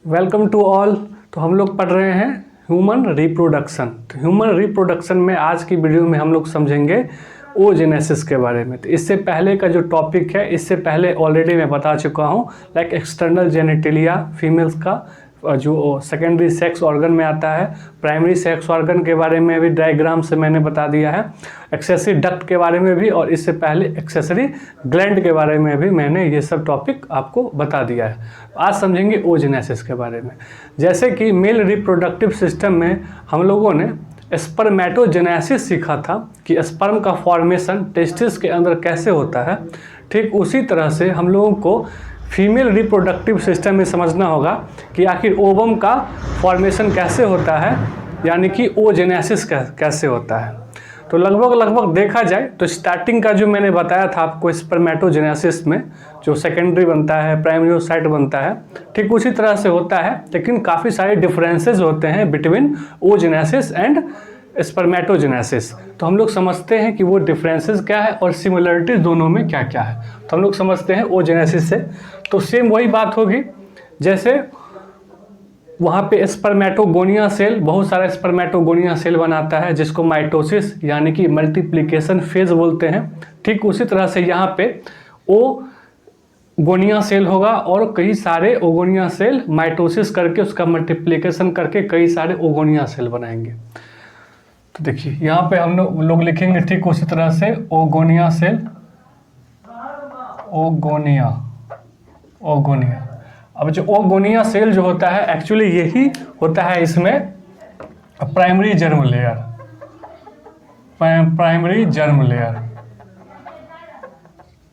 Welcome to all. तो हम लोग पढ़ रहे हैं ह्यूमन रिप्रोडक्शन। तो ह्यूमन रिप्रोडक्शन में आज की वीडियो में हम लोग समझेंगे ओजेनेसिस के बारे में। तो इससे पहले का जो टॉपिक है, इससे पहले ऑलरेडी मैं बता चुका हूँ, लाइक एक्सटर्नल जेनिटेलिया फीमेल्स का जो सेकेंडरी सेक्स ऑर्गन में आता है, प्राइमरी सेक्स ऑर्गन के बारे में भी डायग्राम से मैंने बता दिया है, एक्सेसरी डक्ट के बारे में भी, और इससे पहले एक्सेसरी ग्लैंड के बारे में भी मैंने ये सब टॉपिक आपको बता दिया है। आज समझेंगे ओजेनेसिस के बारे में। जैसे कि मेल रिप्रोडक्टिव सिस्टम में हम लोगों ने स्पर्मेटोजेनेसिस सीखा था कि स्पर्म का फॉर्मेशन टेस्टिस के अंदर कैसे होता है, ठीक उसी तरह से हम लोगों को फीमेल रिप्रोडक्टिव सिस्टम में समझना होगा कि आखिर ओवम का फॉर्मेशन कैसे होता है, यानी कि ओजेनेसिस कैसे होता है। तो लगभग देखा जाए तो स्टार्टिंग का जो मैंने बताया था आपको स्पर्मेटोजेनेसिस में जो सेकेंडरी बनता है, प्राइमरी साइट बनता है, ठीक उसी तरह से होता है, लेकिन काफ़ी सारे डिफरेंसेस होते हैं बिटवीन ओजेनेसिस एंड स्पर्मेटोजेनेसिस। तो हम लोग समझते हैं कि वो डिफरेंसेस क्या है और सिमिलरिटीज दोनों में क्या क्या है। तो हम लोग समझते हैं ओजेनेसिस से। तो सेम वही बात होगी, जैसे वहाँ पे स्पर्मेटोगोनिया सेल बहुत सारा स्पर्मेटोगोनिया सेल बनाता है जिसको माइटोसिस यानी कि मल्टीप्लिकेशन फेज बोलते हैं। ठीक उसी तरह से यहाँ पे ओगोनिया सेल होगा और कई सारे ओगोनिया सेल माइटोसिस करके उसका मल्टीप्लिकेशन करके कई सारे ओगोनिया सेल बनाएंगे। तो देखिए यहाँ पे हम लोग लिखेंगे ठीक उसी तरह से ओगोनिया सेल, ओगोनिया। अब जो ओगोनिया सेल जो होता है एक्चुअली यही होता है इसमें primary germ layer, primary germ layer.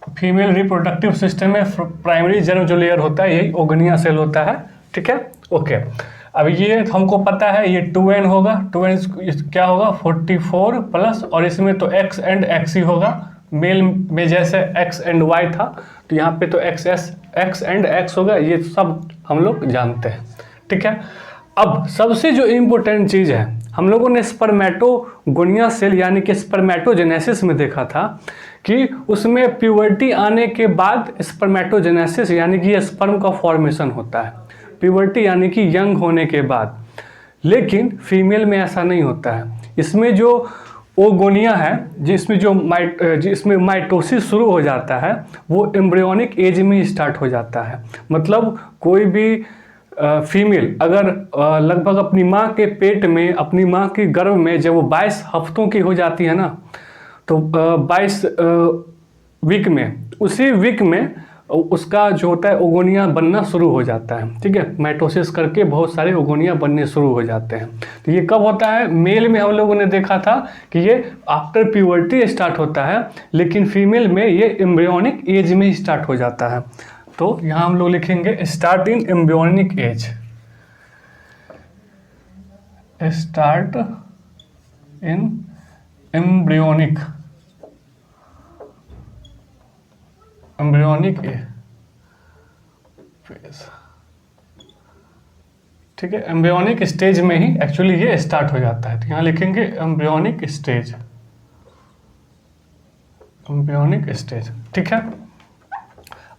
Female reproductive system में प्राइमरी जर्म जो लेयर होता है यही ओगोनिया सेल होता है। ठीक है, ओके। अब ये हमको पता है ये 2n होगा, 2n क्या होगा 44 प्लस, और इसमें तो x एंड x ही होगा। मेल में जैसे x एंड y था तो यहाँ पे तो x एंड x होगा, ये सब हम लोग जानते हैं। ठीक है, अब सबसे जो इम्पोर्टेंट चीज़ है, हम लोगों ने स्पर्मेटोगोनिया सेल यानी कि स्पर्मेटोजेनेसिस में देखा था कि उसमें प्यूबर्टी आने के बाद स्पर्मेटोजेनेसिस यानी कि स्पर्म का फॉर्मेशन होता है, प्यूबर्टी यानी कि यंग होने के बाद। लेकिन फीमेल में ऐसा नहीं होता है। इसमें जो ओगोनिया है जिसमें माइटोसिस शुरू हो जाता है वो एम्ब्रियोनिक एज में स्टार्ट हो जाता है। मतलब कोई भी फीमेल अगर लगभग अपनी माँ के पेट में, अपनी माँ के गर्भ में जब वो 22 हफ्तों की हो जाती है ना, तो 22 वीक में, उसी वीक में उसका जो होता है ओगोनिया बनना शुरू हो जाता है। ठीक है, माइटोसिस करके बहुत सारे ओगोनिया बनने शुरू हो जाते हैं। तो ये कब होता है? मेल में हम लोगों ने देखा था कि ये आफ्टर प्यूबर्टी स्टार्ट होता है, लेकिन फीमेल में ये एम्ब्रियोनिक एज में स्टार्ट हो जाता है। तो यहाँ हम लोग लिखेंगे start in embryonic age, start in embryonic phase. ठीक है, एम्ब्रियोनिक स्टेज में ही एक्चुअली ये स्टार्ट हो जाता है। तो यहाँ लिखेंगे एम्ब्रियोनिक स्टेज, एम्ब्रियोनिक स्टेज। ठीक है,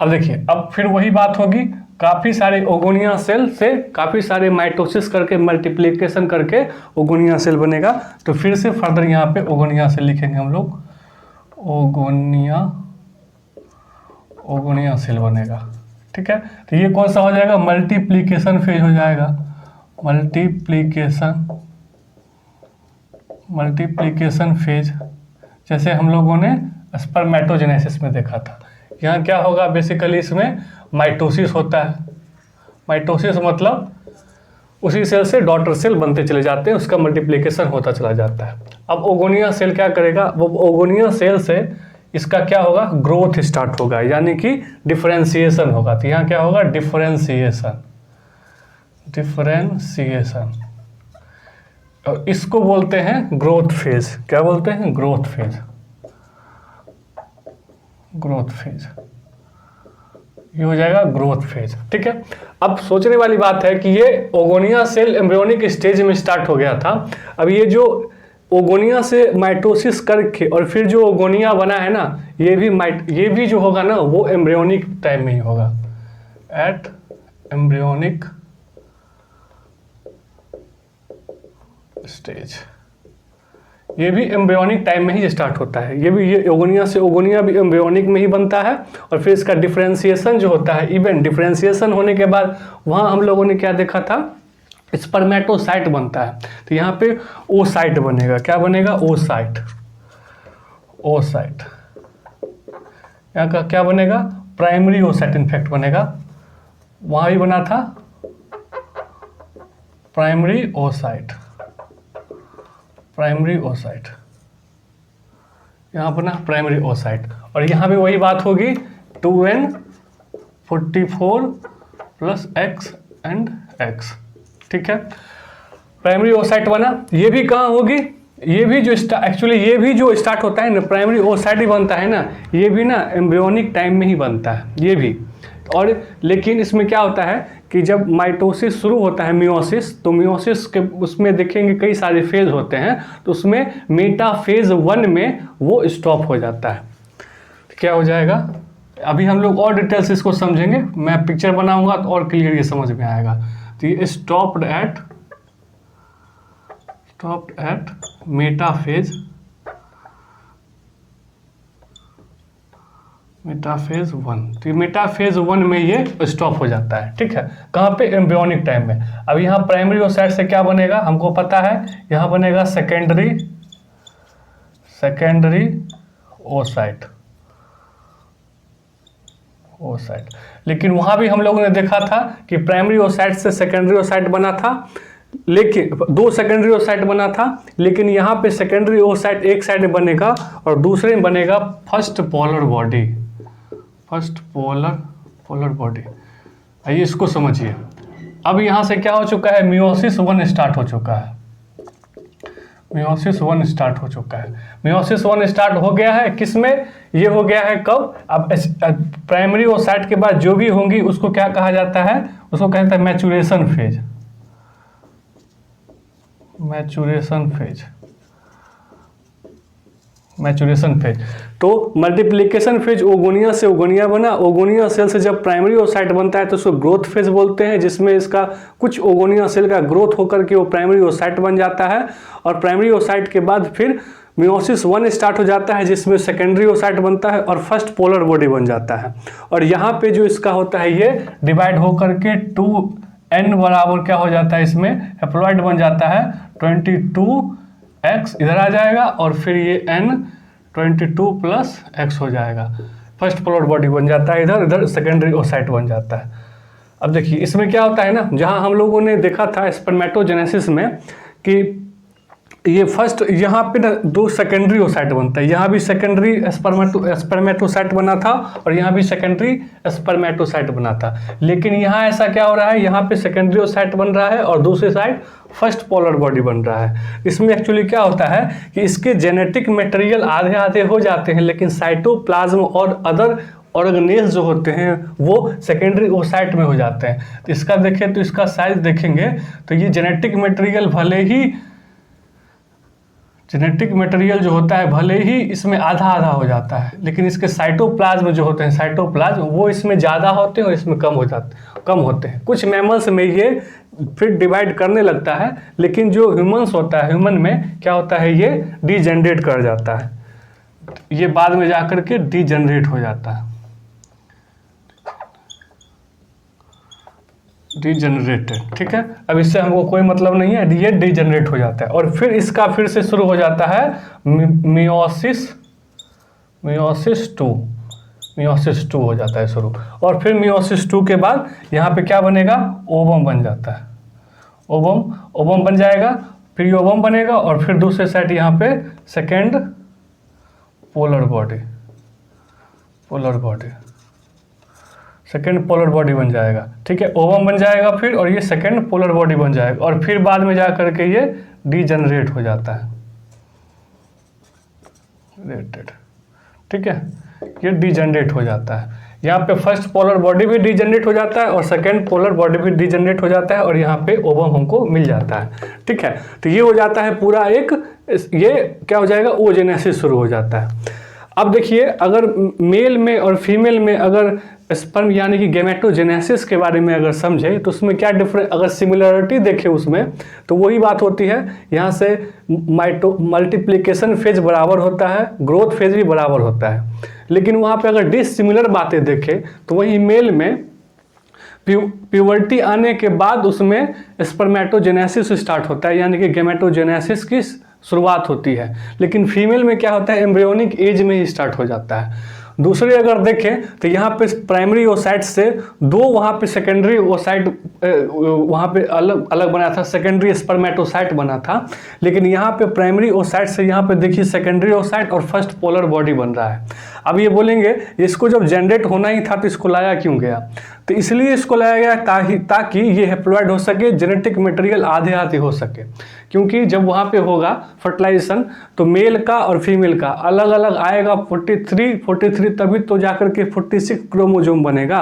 अब देखिए, अब फिर वही बात होगी, काफ़ी सारे ओगोनिया सेल से काफ़ी सारे माइटोसिस करके मल्टीप्लिकेशन करके ओगोनिया सेल बनेगा। तो फिर से फर्दर यहाँ पे ओगोनिया सेल लिखेंगे हम लोग, ओगोनिया सेल बनेगा। ठीक है, तो ये कौन सा हो जाएगा? मल्टीप्लिकेशन फेज हो जाएगा, मल्टीप्लिकेशन फेज, जैसे हम लोगों ने स्पर्मेटोजेनेसिस में देखा था। यहाँ क्या होगा? बेसिकली इसमें माइटोसिस होता है। माइटोसिस मतलब उसी सेल से डॉटर सेल बनते चले जाते हैं, उसका मल्टीप्लिकेशन होता चला जाता है। अब ओगोनिया सेल क्या करेगा? वो ओगोनिया सेल से इसका क्या होगा? ग्रोथ स्टार्ट होगा, यानी कि डिफरेंशिएशन होगा। तो यहाँ क्या होगा? डिफरेंशिएशन। और इसको बोलते हैं ग्रोथ फेज। क्या बोलते हैं? Growth phase. ये हो जाएगा ग्रोथ फेज। ठीक है, अब सोचने वाली बात है कि ये ओगोनिया सेल एम्ब्रियोनिक स्टेज में स्टार्ट हो गया था। अब ये जो ओगोनिया से माइटोसिस करके और फिर जो ओगोनिया बना है ना, ये भी जो होगा ना वो एम्ब्रियोनिक टाइम में ही होगा, एट एम्ब्रियोनिक स्टेज। ये भी एम्ब्रियोनिक टाइम में ही स्टार्ट होता है। ये ओगोनिया से ओगोनिया भी एम्ब्रियोनिक में ही बनता है। और फिर इसका डिफरेंशिएशन जो होता है, इवन डिफरेंशिएशन होने के बाद वहाँ हम लोगों ने क्या देखा था, स्पर्मेटोसाइट बनता है। तो यहाँ पे ओसाइट बनेगा। क्या बनेगा? ओसाइट। ओसाइट यहाँ का क्या बनेगा? प्राइमरी ओसाइट इनफेक्ट बनेगा। वहाँ भी बना था प्राइमरी ओसाइट। प्राइमरी ओसाइट यहाँ बना प्राइमरी ओसाइट। और यहाँ भी वही बात होगी 2n44 + x एंड x। ठीक है, प्राइमरी ओसाइट बना। ये भी कहाँ होगी? ये भी जो एक्चुअली ये भी जो स्टार्ट होता है ना, प्राइमरी ओसाइट ही बनता है ना, ये भी ना एम्ब्रियोनिक टाइम में ही बनता है ये भी। और लेकिन इसमें क्या होता है कि जब माइटोसिस शुरू होता है, मियोसिस, तो मियोसिस के उसमें देखेंगे कई सारे फेज होते हैं, तो उसमें मेटाफेज 1 में वो स्टॉप हो जाता है। तो क्या हो जाएगा? अभी हम लोग और डिटेल्स इसको समझेंगे, मैं पिक्चर बनाऊंगा तो और क्लियर ये समझ में आएगा। तो ये स्टॉप्ड एट मेटाफेज 1। तो मेटाफेज 1 में ये स्टॉप हो जाता है। ठीक है, कहाँ पे? एम्ब्रियोनिक टाइम में। अब यहाँ प्राइमरी ओसाइट से क्या बनेगा हमको पता है, यहाँ बनेगा सेकेंडरी ओसाइट। लेकिन वहाँ भी हम लोगों ने देखा था कि प्राइमरी ओसाइट से सेकेंडरी ओसाइट बना था, लेकिन 2 सेकेंडरी ओसाइट बना था। लेकिन यहाँ पे सेकेंडरी ओसाइट एक साइड में बनेगा और दूसरे में बनेगा फर्स्ट पोलर बॉडी। आइए इसको समझिए। अब यहाँ से क्या हो चुका है? मियोसिस 1 स्टार्ट हो चुका है। मियोसिस 1 स्टार्ट हो चुका है। मियोसिस 1 स्टार्ट हो गया है किसमें? ये हो गया है कब? अब प्राइमरी ओसाइट के बाद जो भी होंगी उसको क्या कहा जाता है? उसको कहते हैं मैचुरेशन फेज। Maturation phase. तो मल्टीप्लिकेशन फेज ओगोनिया से ओगोनिया बना। ओगोनिया सेल से जब प्राइमरी ओसाइट बनता है तो उसको ग्रोथ फेज बोलते हैं, जिसमें इसका कुछ ओगोनिया सेल का ग्रोथ होकर के वो प्राइमरी ओसाइट बन जाता है। और प्राइमरी ओसाइट के बाद फिर मियोसिस 1 स्टार्ट हो जाता है, जिसमें सेकेंडरी ओसाइट बनता है और फर्स्ट पोलर बॉडी बन जाता है। और यहाँ पे जो इसका होता है ये डिवाइड होकर के 2n बराबर क्या हो जाता है? इसमें हैप्लॉइड बन जाता है 22x इधर आ जाएगा और फिर ये n 22 + x हो जाएगा। फर्स्ट पोलर बॉडी बन जाता है, इधर सेकेंडरी ओसाइट बन जाता है। अब देखिए इसमें क्या होता है ना, जहाँ हम लोगों ने देखा था स्पर्मेटोजेनेसिस में कि ये फर्स्ट यहाँ पे ना 2 सेकेंडरी ओसाइट बनता है। यहाँ भी सेकेंडरी स्पर्मेटोसाइट बना था और यहाँ भी सेकेंडरी स्पर्मेटोसाइट बना था। लेकिन यहाँ ऐसा क्या हो रहा है? यहाँ पे सेकेंडरी ओसाइट बन रहा है और दूसरी साइड फर्स्ट पोलर बॉडी बन रहा है। इसमें एक्चुअली क्या होता है कि इसके जेनेटिक मटेरियल आधे आधे हो जाते हैं, लेकिन साइटोप्लाज्म और अदर ऑर्गेनेल्स जो होते हैं वो सेकेंडरी ओसाइट में हो जाते हैं। तो इसका देखें तो इसका साइज देखेंगे तो ये जेनेटिक मटेरियल जो होता है भले ही इसमें आधा आधा हो जाता है, लेकिन इसके साइटोप्लाज्म जो होते हैं, साइटोप्लाज्म वो इसमें ज़्यादा होते हैं और इसमें कम होते हैं। कुछ मैमल्स में ये फिर डिवाइड करने लगता है, लेकिन जो ह्यूमंस होता है, ह्यूमन में क्या होता है? ये डीजनरेट कर जाता है। ये बाद में जाकर के डीजनरेट हो जाता है, डीजनरेटेड। ठीक है, अब इससे हमको कोई मतलब नहीं है, ये डीजनरेट हो जाता है। और फिर इसका फिर से शुरू हो जाता है मियोसिस 2 हो जाता है शुरू। और फिर मियोसिस 2 के बाद यहाँ पे क्या बनेगा? ओवम बन जाता है। ओवम बन जाएगा, फिर ये ओवम बनेगा और फिर दूसरे साइड यहाँ पे सेकेंड पोलर बॉडी बन जाएगा। ठीक है, ओवम बन जाएगा फिर, और ये सेकेंड पोलर बॉडी बन जाएगा। और फिर बाद में जा करके ये डीजनरेट हो जाता है। ठीक है, ये डीजनरेट हो जाता है। यहाँ पे फर्स्ट पोलर बॉडी भी डीजनरेट हो जाता है और सेकेंड पोलर बॉडी भी डीजनरेट हो जाता है और यहाँ पे ओवम हमको मिल जाता है। ठीक है, तो ये हो जाता है पूरा एक, ये क्या हो जाएगा? ओजेनेसिस शुरू हो जाता है। अब देखिए, अगर मेल में और फीमेल में अगर स्पर्म यानी कि गैमेटोजेनेसिस के बारे में अगर समझे तो उसमें क्या डिफरेंस, अगर सिमिलरिटी देखें उसमें तो वही बात होती है। यहाँ से मल्टीप्लिकेशन फेज बराबर होता है, ग्रोथ फेज भी बराबर होता है। लेकिन वहाँ पे अगर डिसिमिलर बातें देखें तो वही मेल में प्यूबर्टी आने के बाद उसमें स्पर्मेटोजेनेसिस स्टार्ट होता है, यानी कि गैमेटोजेनेसिस की शुरुआत होती है। लेकिन फीमेल में क्या होता है, एम्ब्रियोनिक एज में ही स्टार्ट हो जाता है। दूसरे अगर देखें तो यहाँ पे प्राइमरी ओसाइट से दो वहाँ पे सेकेंडरी ओसाइट वहाँ पे अलग अलग बना था, सेकेंडरी स्पर्मेटोसाइट बना था। लेकिन यहाँ पे प्राइमरी ओसाइट से यहाँ पे देखिए सेकेंडरी ओसाइट और फर्स्ट पोलर बॉडी बन रहा है। अब ये बोलेंगे इसको जब जनरेट होना ही था तो इसको लाया क्यों गया, तो इसलिए इसको लाया गया ताकि ये हैप्लॉइड हो सके, जेनेटिक मटेरियल आधे आधे हो सके। क्योंकि जब वहाँ पे होगा फर्टिलाइजेशन तो मेल का और फीमेल का अलग अलग आएगा 43 तभी तो जाकर के 46 क्रोमोसोम बनेगा।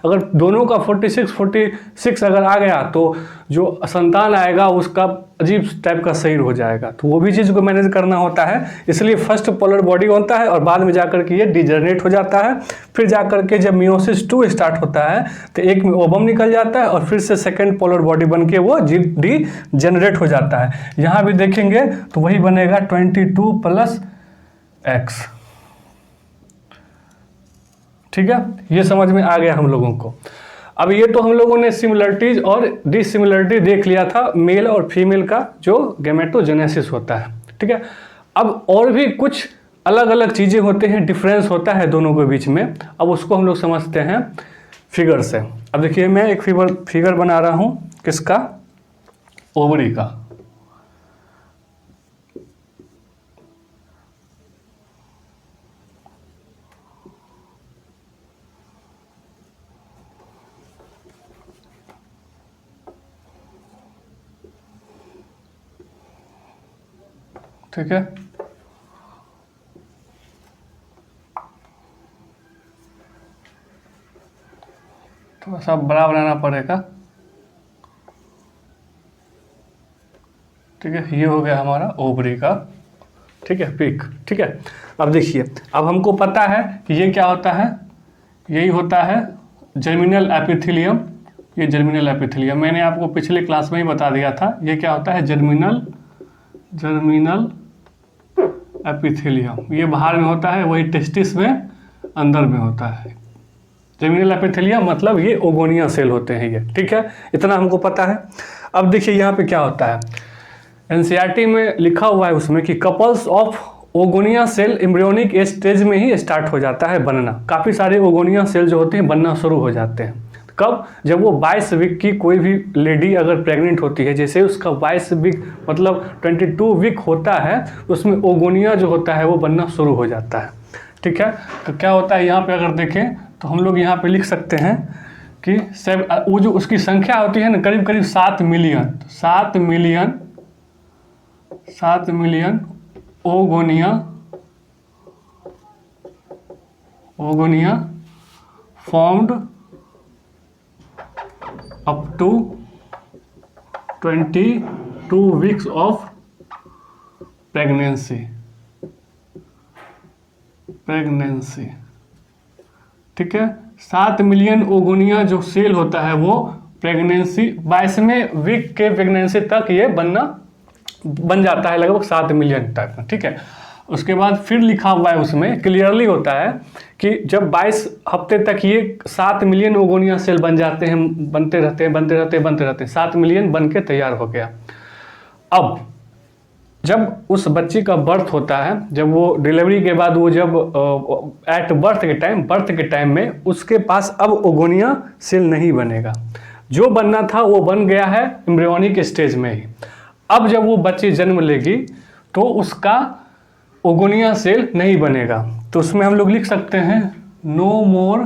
अगर दोनों का 46 अगर आ गया तो जो संतान आएगा उसका अजीब टाइप का शरीर हो जाएगा। तो वो भी चीज़ को मैनेज करना होता है, इसलिए फर्स्ट पोलर बॉडी होता है और बाद में जाकर के ये डिजनरेट हो जाता है। फिर जाकर के जब मियोसिस 2 स्टार्ट होता है तो एक में ओवम निकल जाता है और फिर से सेकेंड पोलर बॉडी बन के वो डिजनरेट हो जाता है। यहाँ भी देखेंगे तो वही बनेगा 22 + X। ठीक है, ये समझ में आ गया हम लोगों को। अब ये तो हम लोगों ने सिमिलरिटीज और डिसिमिलरिटी देख लिया था मेल और फीमेल का जो गैमेटोजेनेसिस होता है। ठीक है, अब और भी कुछ अलग अलग चीज़ें होते हैं, डिफरेंस होता है दोनों के बीच में। अब उसको हम लोग समझते हैं फिगर से। अब देखिए, मैं एक फिगर बना रहा हूँ, किसका, ओवरी का। ठीक है, थोड़ा सा बड़ा बनाना पड़ेगा। ठीक है, ये हो गया हमारा ओवरी का, ठीक है, पिक। ठीक है, अब देखिए, अब हमको पता है कि ये क्या होता है, यही होता है जर्मिनल एपिथेलियम। ये जर्मिनल एपिथेलियम मैंने आपको पिछले क्लास में ही बता दिया था। ये क्या होता है, जर्मिनल एपिथेलियम। ये बाहर में होता है, वही टेस्टिस में अंदर में होता है। जर्मिनल एपिथेलियम मतलब ये ओगोनिया सेल होते हैं ये। ठीक है, इतना हमको पता है। अब देखिए यहाँ पे क्या होता है, एनसीईआरटी में लिखा हुआ है उसमें कि couples of oogonia cell embryonic stage में ही स्टार्ट हो जाता है बनना। काफ़ी सारे ओगोनिया सेल जो होते हैं बनना शुरू हो जाते हैं। कब, जब वो 22 वीक की कोई भी लेडी अगर प्रेग्नेंट होती है, जैसे उसका 22 वीक मतलब 22 वीक होता है, उसमें ओगोनिया जो होता है वो बनना शुरू हो जाता है। ठीक है, तो क्या होता है यहाँ पे अगर देखें तो हम लोग यहाँ पे लिख सकते हैं कि वो जो उसकी संख्या होती है ना, करीब करीब 7 million oogonia formed up to 22 weeks of pregnancy. ठीक है, 7 मिलियन ओगोनिया जो सेल होता है वो प्रेगनेंसी 22वें वीक के प्रेगनेंसी तक ये बन जाता है, लगभग 7 मिलियन तक। ठीक है, उसके बाद फिर लिखा हुआ है उसमें क्लियरली होता है कि जब 22 हफ्ते तक ये 7 मिलियन ओगोनिया सेल बन जाते हैं, बनते रहते हैं, 7 मिलियन बन के तैयार हो गया। अब जब उस बच्ची का बर्थ होता है, जब वो डिलीवरी के बाद वो जब एट बर्थ के टाइम में उसके पास अब ओगोनिया सेल नहीं बनेगा। जो बनना था वो बन गया है एम्ब्रियोनिक स्टेज में ही। अब जब वो बच्ची जन्म लेगी तो उसका ओगोनिया सेल नहीं बनेगा। तो उसमें हम लोग लिख सकते हैं नो मोर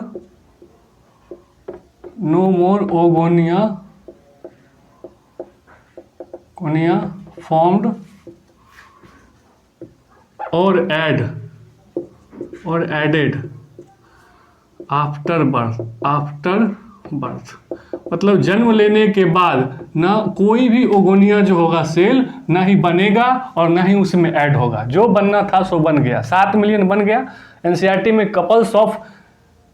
ओगोनिया फॉर्म्ड और एडेड आफ्टर बर्थ मतलब जन्म लेने के बाद ना कोई भी ओगोनिया जो होगा सेल ना ही बनेगा और ना ही उसमें ऐड होगा, जो बनना था सो बन गया। 7 मिलियन बन गया। एनसीईआरटी में कपल्स ऑफ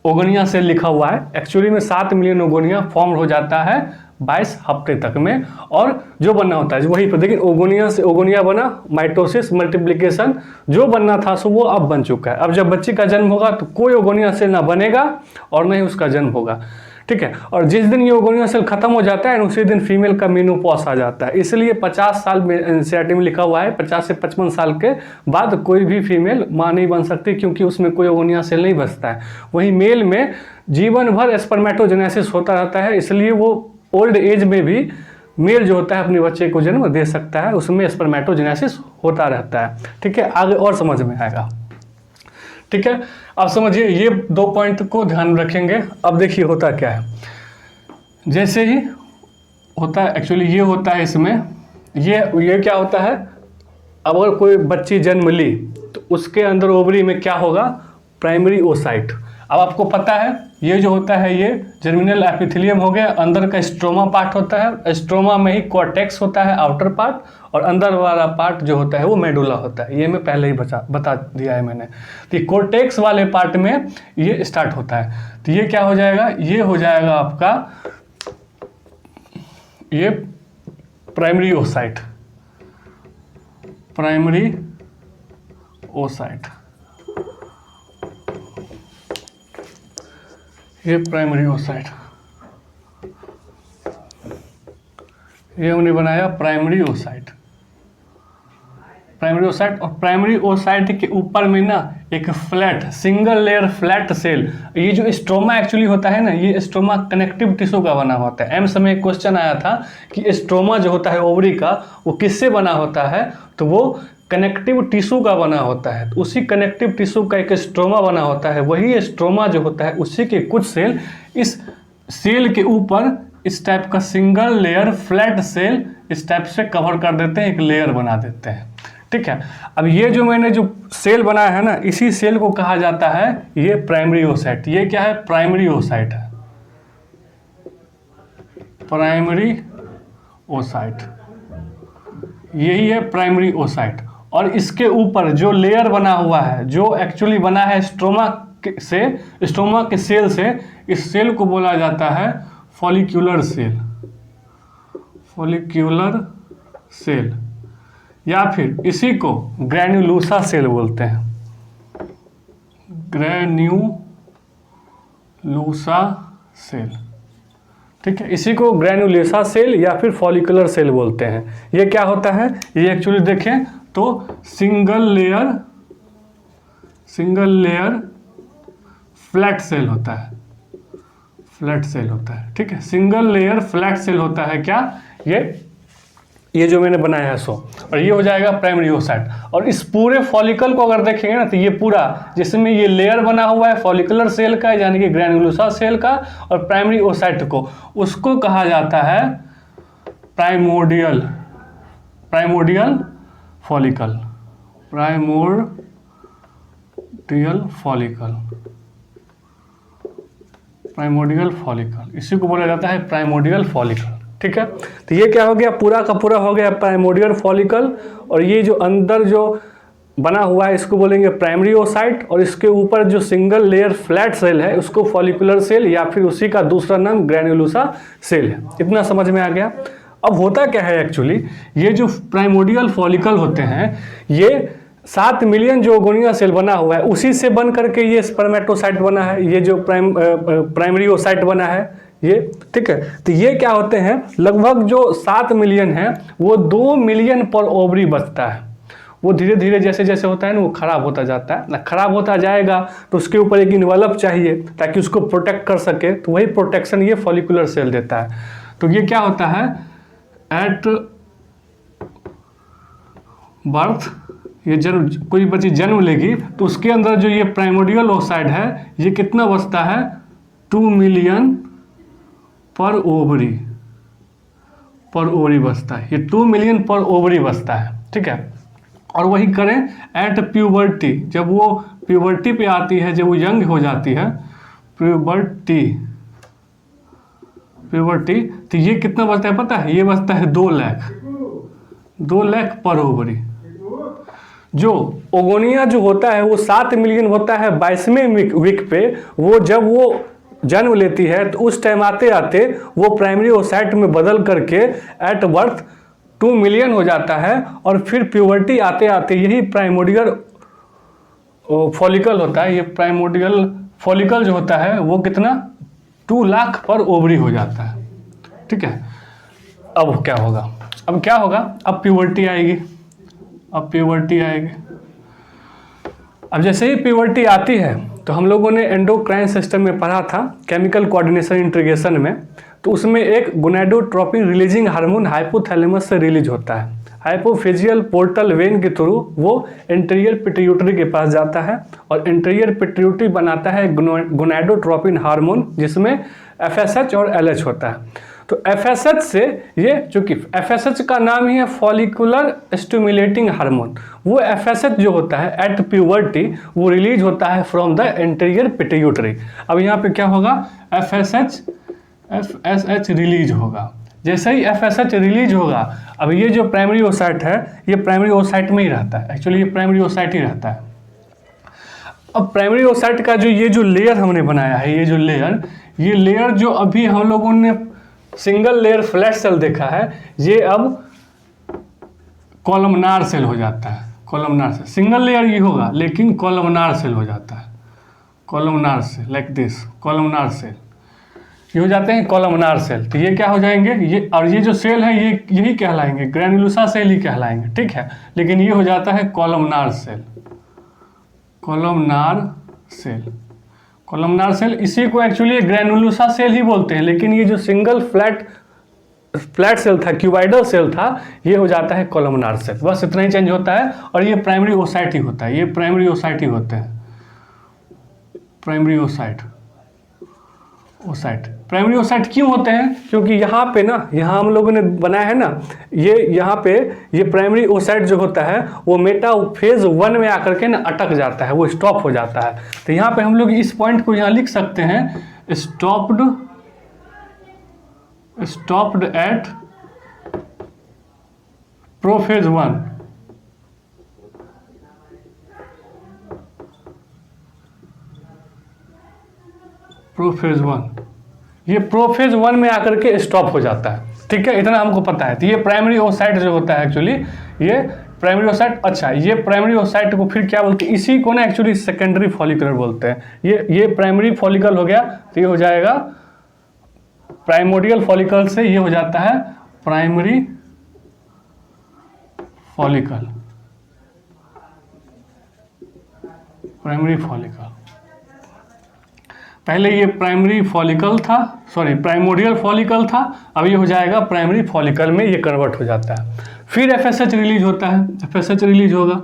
ओगोनिया सेल लिखा हुआ है, एक्चुअली में 7 मिलियन ओगोनिया फॉर्म हो जाता है 22 हफ्ते तक में, और जो बनना होता है वही पर। लेकिन ओगोनिया से ओगोनिया बना, माइटोसिस, मल्टीप्लिकेशन, जो बनना था सो वो अब बन चुका है। अब जब बच्चे का जन्म होगा तो कोई ओगोनिया सेल ना बनेगा और ना ही उसका जन्म होगा, ठीक है। और जिस दिन ये ओगोनिया सेल खत्म हो जाता है उसी दिन फीमेल का मेनोपॉज आ जाता है। इसलिए 50 साल में एनसीईआरटी में लिखा हुआ है 50 से 55 साल के बाद कोई भी फीमेल माँ नहीं बन सकती, क्योंकि उसमें कोई ओगोनिया सेल नहीं बचता है। वहीं मेल में जीवन भर स्पर्मेटोजेनेसिस होता रहता है, इसलिए वो ओल्ड एज में भी मेल जो होता है अपने बच्चे को जन्म दे सकता है, उसमें स्पर्मेटोजेनेसिस होता रहता है, ठीक है। आगे और समझ में आएगा, ठीक है। अब समझिए ये 2 पॉइंट को ध्यान में रखेंगे। अब देखिए होता क्या है, जैसे ही होता है एक्चुअली ये होता है इसमें, ये क्या होता है, अब अगर कोई बच्ची जन्म ली तो उसके अंदर ओवरी में क्या होगा, प्राइमरी ओसाइट। अब आपको पता है ये जो होता है ये जर्मिनल एपिथेलियम हो गया, अंदर का स्ट्रोमा पार्ट होता है, स्ट्रोमा में ही कॉर्टेक्स होता है आउटर पार्ट, और अंदर वाला पार्ट जो होता है वो मेडुला होता है। ये मैं पहले ही बता दिया है मैंने। तो ये कॉर्टेक्स वाले पार्ट में ये स्टार्ट होता है। तो ये क्या हो जाएगा, ये हो जाएगा आपका ये प्राइमरी ओसाइट, प्राइमरी ओसाइट, ये प्राइमरी ओसाइट, ये हमने बनाया प्राइमरी ओसाइट, प्राइमरी ओसाइट। और प्राइमरी ओसाइट के ऊपर में ना एक flat single layer flat cell, ये जो स्ट्रोमा एक्चुअली होता है ना, ये स्ट्रोमा कनेक्टिव टिश्यू का बना होता है। एम्स में एक क्वेश्चन आया था कि स्ट्रोमा जो होता है ओवरी का वो किससे बना होता है, तो वो कनेक्टिव टिश्यू का बना होता है। तो उसी कनेक्टिव टिश्यू का एक स्ट्रोमा बना होता है, वही स्ट्रोमा जो होता है उसी के कुछ सेल इस सेल के ऊपर इस टाइप का सिंगल लेयर फ्लैट सेल इस टाइप से कवर कर देते हैं, एक लेयर बना देते हैं, ठीक है। अब ये जो मैंने जो सेल बनाया है ना, इसी सेल को कहा जाता है ये प्राइमरी ओसाइट। ये क्या है, प्राइमरी ओसाइट है, प्राइमरी ओसाइट, यही है प्राइमरी ओसाइट। और इसके ऊपर जो लेयर बना हुआ है, जो एक्चुअली बना है स्ट्रोमा के सेल से, इस सेल को बोला जाता है फॉलिक्यूलर सेल, फॉलिक्यूलर सेल, या फिर इसी को ग्रैन्युलोसा सेल बोलते हैं, ग्रैन्युलोसा सेल, ठीक है। इसी को ग्रैन्युलोसा सेल या फिर फॉलिकुलर सेल बोलते हैं। ये क्या होता है, ये एक्चुअली देखें तो सिंगल लेयर फ्लैट सेल होता है, फ्लैट सेल होता है, ठीक है। सिंगल लेयर फ्लैट सेल होता है क्या, ये जो मैंने बनाया है सो, और ये हो जाएगा प्राइमरी ओसाइट। और इस पूरे फॉलिकल को अगर देखेंगे ना तो ये पूरा जिसमें ये लेयर बना हुआ है फॉलिकुलर सेल का यानी कि ग्रैन्युलोसा सेल का और प्राइमरी ओसाइट को, उसको कहा जाता है प्राइमोर्डियल फॉलिकल, प्राइमोर्डियल फॉलिकल, इसी को बोला जाता है प्राइमोर्डियल फॉलिकल, ठीक है। तो ये क्या हो गया, पूरा का पूरा हो गया प्राइमोर्डियल फॉलिकल। और ये जो अंदर जो बना हुआ है इसको बोलेंगे प्राइमरी ओसाइट, और इसके ऊपर जो सिंगल लेयर फ्लैट सेल है उसको फॉलिकुलर सेल या फिर उसी का दूसरा नाम ग्रैन्युलोसा सेल है। इतना समझ में आ गया। अब होता क्या है एक्चुअली, ये जो प्राइमोर्डियल फॉलिकल होते हैं ये 7 मिलियन जो ओगोनिया सेल बना हुआ है उसी से बन करके ये स्पर्मेटोसाइट बना है, ये जो प्राइमरी ओसाइट बना है ये, ठीक है। तो ये क्या होते हैं, लगभग जो 7 मिलियन है वो 2 मिलियन पर ओवरी बचता है। वो धीरे धीरे जैसे जैसे होता है ना वो खराब होता जाता है ना, खराब होता जाएगा तो उसके ऊपर एक इन्वेलप चाहिए ताकि उसको प्रोटेक्ट कर सके, तो वही प्रोटेक्शन ये फॉलिकुलर सेल देता है। तो ये क्या होता है, एट बर्थ ये कोई बच्ची जन्म लेगी तो उसके अंदर जो ये प्राइमोर्डियल ओसाइट है ये कितना बचता है, 2 मिलियन पर ओवरी बचता है, ये 2 मिलियन पर ओवरी बचता है, ठीक है। और वही करें एट प्यूबर्टी, जब वो प्यूबर्टी पे आती है, जब वो यंग हो जाती है, प्यूबर्टी प्यूबर्टी, तो ये कितना बचता है पता है, ये बचता है 2 लाख, 2 लाख पर ओवरी। जो ओगोनिया जो होता है वो 7 मिलियन होता है 22वें वीक पे, वो जब वो जन्म लेती है तो उस टाइम आते आते वो प्राइमरी ओसाइट में बदल करके एट बर्थ 2 मिलियन हो जाता है, और फिर प्यूबर्टी आते आते यही प्राइमोडियल फॉलिकल होता है, ये प्राइमोडियल फॉलिकल जो होता है वो कितना 2 लाख पर ओवरी हो जाता है। ठीक है, अब क्या होगा, अब क्या होगा, अब प्यूबर्टी आएगी, अब प्यूबर्टी आएगी। अब जैसे ही प्यूबर्टी आती है तो हम लोगों ने एंडोक्राइन सिस्टम में पढ़ा था केमिकल कोऑर्डिनेशन इंटीग्रेशन में, तो उसमें एक गोनाडोट्रोपिन रिलीजिंग हार्मोन हाइपोथैलेमस से रिलीज होता है, हाइपोफेजियल पोर्टल वेन के थ्रू वो एंटीरियर पिट्यूटरी के पास जाता है, और एंटीरियर पिट्यूटरी बनाता है गोनाडोट्रोपिन हार्मोन जिसमें FSH और LH होता है। तो FSH से ये, चूंकि FSH का नाम ही है फॉलिकुलर स्टिमुलेटिंग हार्मोन, वो FSH जो होता है एट प्यूबर्टी वो रिलीज होता है फ्रॉम द एंटीरियर पिट्यूटरी। अब यहाँ पे क्या होगा, FSH रिलीज होगा। जैसे ही FSH रिलीज होगा, अब ये जो प्राइमरी ओसाइट है ये प्राइमरी ओसाइट में ही रहता है, एक्चुअली ये प्राइमरी ओसाइट ही रहता है। अब प्राइमरी ओसाइट का जो ये जो लेयर हमने बनाया है, ये जो लेयर, ये लेयर जो अभी हम लोगों ने सिंगल लेयर फ्लैट सेल देखा है, ये अब कॉलमनार सेल हो जाता है, कॉलमनार सेल। सिंगल लेयर ये होगा लेकिन कॉलमनार सेल हो जाता है, columnar cell, like this, columnar cell, ये हो जाते हैं कॉलमनार सेल। तो ये क्या हो जाएंगे, ये और ये जो सेल है ये यही कहलाएंगे, ग्रैन्युलोसा सेल ही कहलाएंगे, ठीक है, लेकिन ये हो जाता है columnar cell, columnar cell, columnar cell. इसी को एक्चुअली ग्रैन्युलोसा सेल ही बोलते हैं, लेकिन ये जो सिंगल फ्लैट सेल था, क्यूबाइडल सेल था, ये हो जाता है कॉलमनार सेल। बस इतना ही चेंज होता है, और ये प्राइमरी ओसाइट ही होता है, ये प्राइमरी ओसाइट ही होते हैं, primary oocyte, oocyte. Primary oocyte क्यों होते हैं, क्योंकि यहाँ पे ना, यहाँ हम लोगों ने बनाया है ना, ये यहाँ पे ये प्राइमरी ओसाइट जो होता है वो मेटाफेज 1 में आकर के ना अटक जाता है, वो स्टॉप हो जाता है। तो यहाँ पे हम लोग इस पॉइंट को यहाँ लिख सकते हैं, स्टॉप्ड एट प्रोफेज 1, प्रोफेज 1, ये प्रोफेज 1 में आकर के स्टॉप हो जाता है। ठीक है, इतना हमको पता है। तो ये प्राइमरी ओसाइट जो होता है एक्चुअली, ये प्राइमरी ओसाइट, अच्छा ये प्राइमरी ओसाइट को फिर क्या बोलते हैं, इसी को ना एक्चुअली सेकेंडरी फॉलिकुलर बोलते हैं। ये प्राइमरी फॉलिकल हो गया, तो ये हो जाएगा प्राइमोडियल फॉलिकल से ये हो जाता है प्राइमरी फॉलिकल, प्राइमरी फॉलिकल। पहले ये प्राइमरी फॉलिकल था, सॉरी प्राइमोडियल फॉलिकल था, अब ये हो जाएगा प्राइमरी फॉलिकल में ये कन्वर्ट हो जाता है। फिर FSH रिलीज होता है, FSH रिलीज होगा,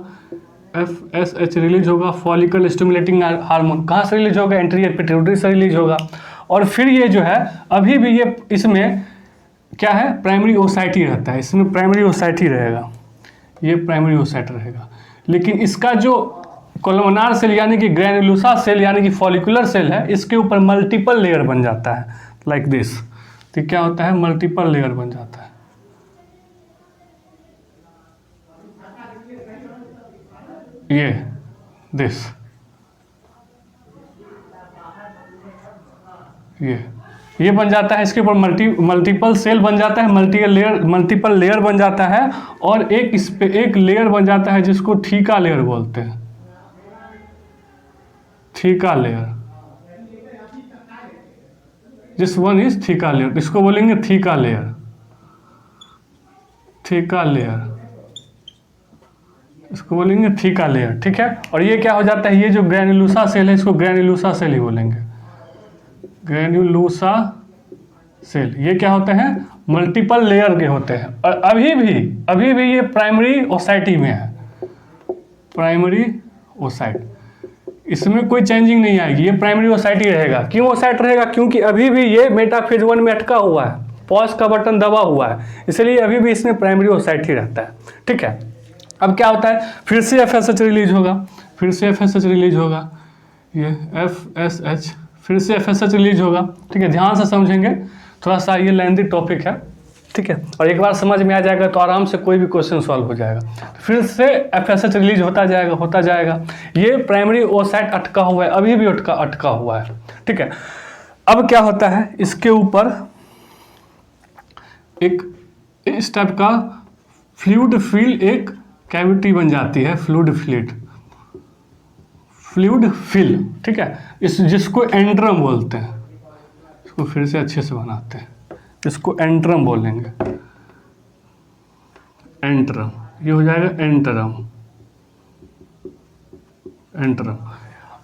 FSH रिलीज होगा, फॉलिकल स्टिमुलेटिंग हार्मोन। कहाँ से रिलीज होगा, एंटीरियर पिट्यूटरी से रिलीज होगा। और फिर ये जो है अभी भी ये इसमें क्या है, प्राइमरी ओसाइट ही रहता है, इसमें प्राइमरी ओसाइट ही रहेगा, ये प्राइमरी ओसाइट रहेगा। लेकिन इसका जो कॉलमनार सेल यानी कि ग्रैन्युलोसा सेल यानी कि फॉलिकुलर सेल है, इसके ऊपर मल्टीपल लेयर बन जाता है, लाइक दिस। तो क्या होता है, मल्टीपल लेयर बन जाता है, ये दिस, ये बन जाता है, इसके ऊपर मल्टीपल सेल बन जाता है, मल्टीपल लेयर बन जाता है, और एक इस पे एक लेयर बन जाता है जिसको थीका लेयर बोलते हैं, theca layer, this one is theca layer, इसको बोलेंगे थीका लेयर, थीका लेयर, इसको बोलेंगे थीका लेयर, ठीक है। और ये क्या हो जाता है, ये जो ग्रैन्युलोसा सेल है इसको ग्रैन्युलोसा सेल ही बोलेंगे, ग्रैन्युलोसा सेल। ये क्या होते हैं, मल्टीपल लेयर के होते हैं, और अभी भी ये प्राइमरी ओसाइट में है, प्राइमरी ओसाइट, इसमें कोई चेंजिंग नहीं आएगी, ये प्राइमरी ओसाइट ही रहेगा। क्यों ओसाइट रहेगा, क्योंकि अभी भी ये मेटाफेज 1 में अटका हुआ है, पॉज का बटन दबा हुआ है, इसलिए अभी भी इसमें प्राइमरी ओसाइट ही रहता है, ठीक है। अब क्या होता है, फिर से FSH रिलीज होगा, फिर से FSH रिलीज होगा, ये FSH, फिर से FSH रिलीज होगा, ठीक है, ध्यान से समझेंगे थोड़ा सा ये लेंथी टॉपिक है, ठीक है, और एक बार समझ में आ जाएगा तो आराम से कोई भी क्वेश्चन सॉल्व हो जाएगा। फिर से FSH रिलीज होता जाएगा। ये प्राइमरी ओसाइट अटका हुआ है, अभी भी अटका हुआ है, ठीक है। अब क्या होता है, इसके ऊपर एक इस टाइप का फ्लूइड फिल एक कैविटी बन जाती है, फ्लूइड फिल, ठीक है, जिसको एंड्रम बोलते हैं। इसको फिर से अच्छे से बनाते हैं, इसको एंट्रम बोलेंगे, एंट्रम, ये हो जाएगा एंट्रम।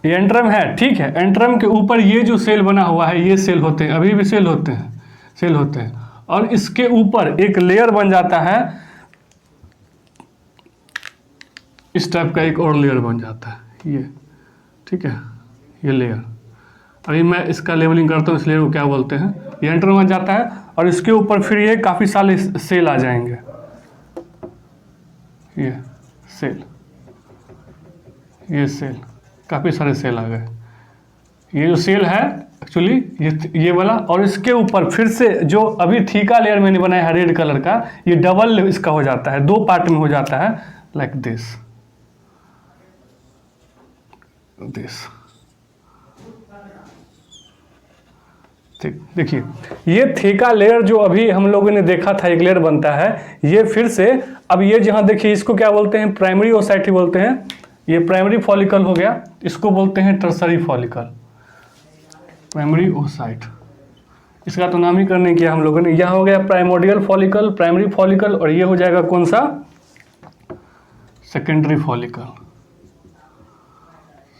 ये एंट्रम है, ठीक है। एंट्रम के ऊपर ये जो सेल बना हुआ है, ये सेल होते हैं, अभी भी सेल होते हैं, और इसके ऊपर एक लेयर बन जाता है, इस टाइप का एक और लेयर बन जाता है, ये, ठीक है, ये लेयर। अभी मैं इसका लेवलिंग करता हूँ, इस लेयर को क्या बोलते हैं, ये एंट्रम बन जाता है, और इसके ऊपर फिर ये काफ़ी सारे सेल आ जाएंगे, ये सेल, काफ़ी सारे सेल आ गए। ये जो सेल है एक्चुअली ये वाला, और इसके ऊपर फिर से जो अभी थीका लेयर मैंने बनाया है रेड कलर का, ये डबल इसका हो जाता है, 2 पार्ट में हो जाता है, लाइक दिस। ठीक, देखिए ये थीका लेयर जो अभी हम लोगों ने देखा था एक लेयर बनता है, ये फिर से अब ये जहाँ देखिए इसको क्या बोलते हैं, प्राइमरी ओसाइट ही बोलते हैं। ये प्राइमरी फॉलिकल हो गया, इसको बोलते हैं टर्सरी फॉलिकल, प्राइमरी ओसाइट। इसका तो नाम ही करने किया हम लोगों ने। यह हो गया प्राइमोडियल फॉलिकल, प्राइमरी फॉलिकल, और ये हो जाएगा कौन सा, सेकेंडरी फॉलिकल,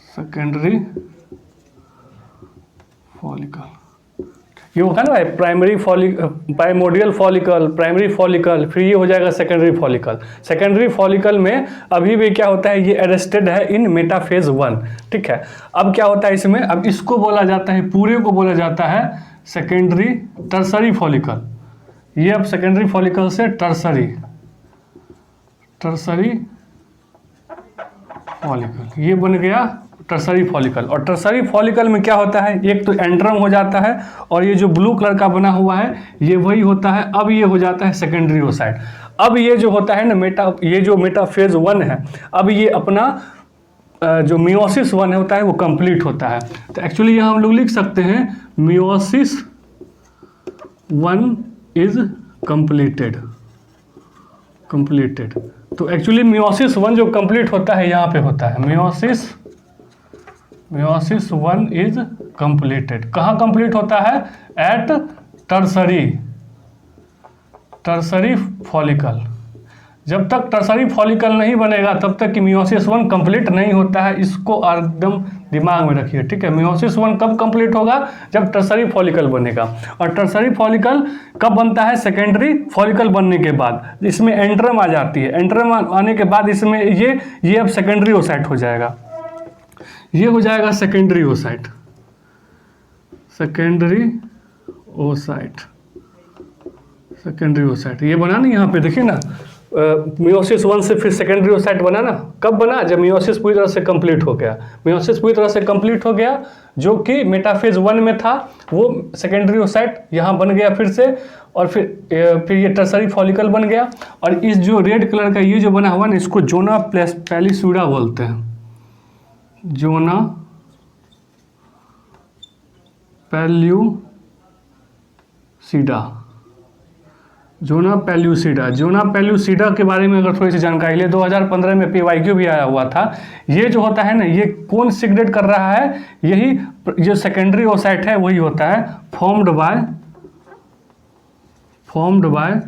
सेकेंडरी फॉलिकल। ये होगा ना प्राइमोडियल फॉलिकल, प्राइमरी फॉलिकल, फिर ये हो जाएगा सेकेंडरी फॉलिकल। सेकेंडरी फॉलिकल में अभी भी क्या होता है, ये अरेस्टेड है इन मेटाफेज 1, ठीक है। अब क्या होता है इसमें, अब इसको बोला जाता है, पूरे को बोला जाता है सेकेंडरी टर्सरी फॉलिकल। ये अब सेकेंडरी फॉलिकल से टर्सरी फॉलिकल, ये बन गया टर्सरी फॉलिकल। और टर्सरी फॉलिकल में क्या होता है, एक तो एंड्रम हो जाता है, और ये जो ब्लू कलर का बना हुआ है ये वही होता है। अब ये हो जाता है सेकेंडरी ओसाइट। अब ये जो होता है ना ये जो मेटाफेज 1 है, अब ये अपना जो मियोसिस 1 होता है वो कंप्लीट होता है। तो एक्चुअली यहाँ हम लोग लिख सकते हैं मियोसिस 1 इज कंप्लीटेड। तो एक्चुअली मियोसिस 1 जो कंप्लीट होता है यहाँ पे होता है, मियोसिस 1 इज कंप्लीटेड। कहाँ कंप्लीट होता है, एट टर्सरी फॉलिकल। जब तक टर्सरी फॉलिकल नहीं बनेगा तब तक कि मियोसिस 1 कंप्लीट नहीं होता है। इसको एकदम दिमाग में रखिए, ठीक है। मियोसिस 1 कब कंप्लीट होगा, जब टर्सरी फॉलिकल बनेगा। और टर्सरी फॉलिकल कब बनता है, सेकेंडरी फॉलिकल बनने के बाद। इसमें एंट्रम आ जाती है, एंट्रम आने के बाद इसमें ये अब सेकेंडरी ओसाइट हो जाएगा। ये हो जाएगा सेकेंडरी ओसाइट। ये बना ना, यहाँ पे देखिए ना, मियोसिस 1 से फिर सेकेंडरी ओसाइट बना ना। कब बना, जब मियोसिस पूरी तरह से कंप्लीट हो गया। मियोसिस पूरी तरह से कंप्लीट हो गया, जो कि मेटाफेज 1 में था, वो सेकेंडरी ओसाइट यहाँ बन गया फिर से। और फिर ये टर्सरी फॉलिकल बन गया। और इस जो रेड कलर का ये जो बना हुआ ना, इसको जोना पेलिसूडा बोलते हैं। जोना पेल्यूसिडा के बारे में अगर थोड़ी सी जानकारी ले, 2015 में PYQ भी आया हुआ था। ये जो होता है ना, ये कौन सिग्रेट कर रहा है, यही जो सेकेंडरी ओसाइट है वही होता है फॉर्म्ड बाय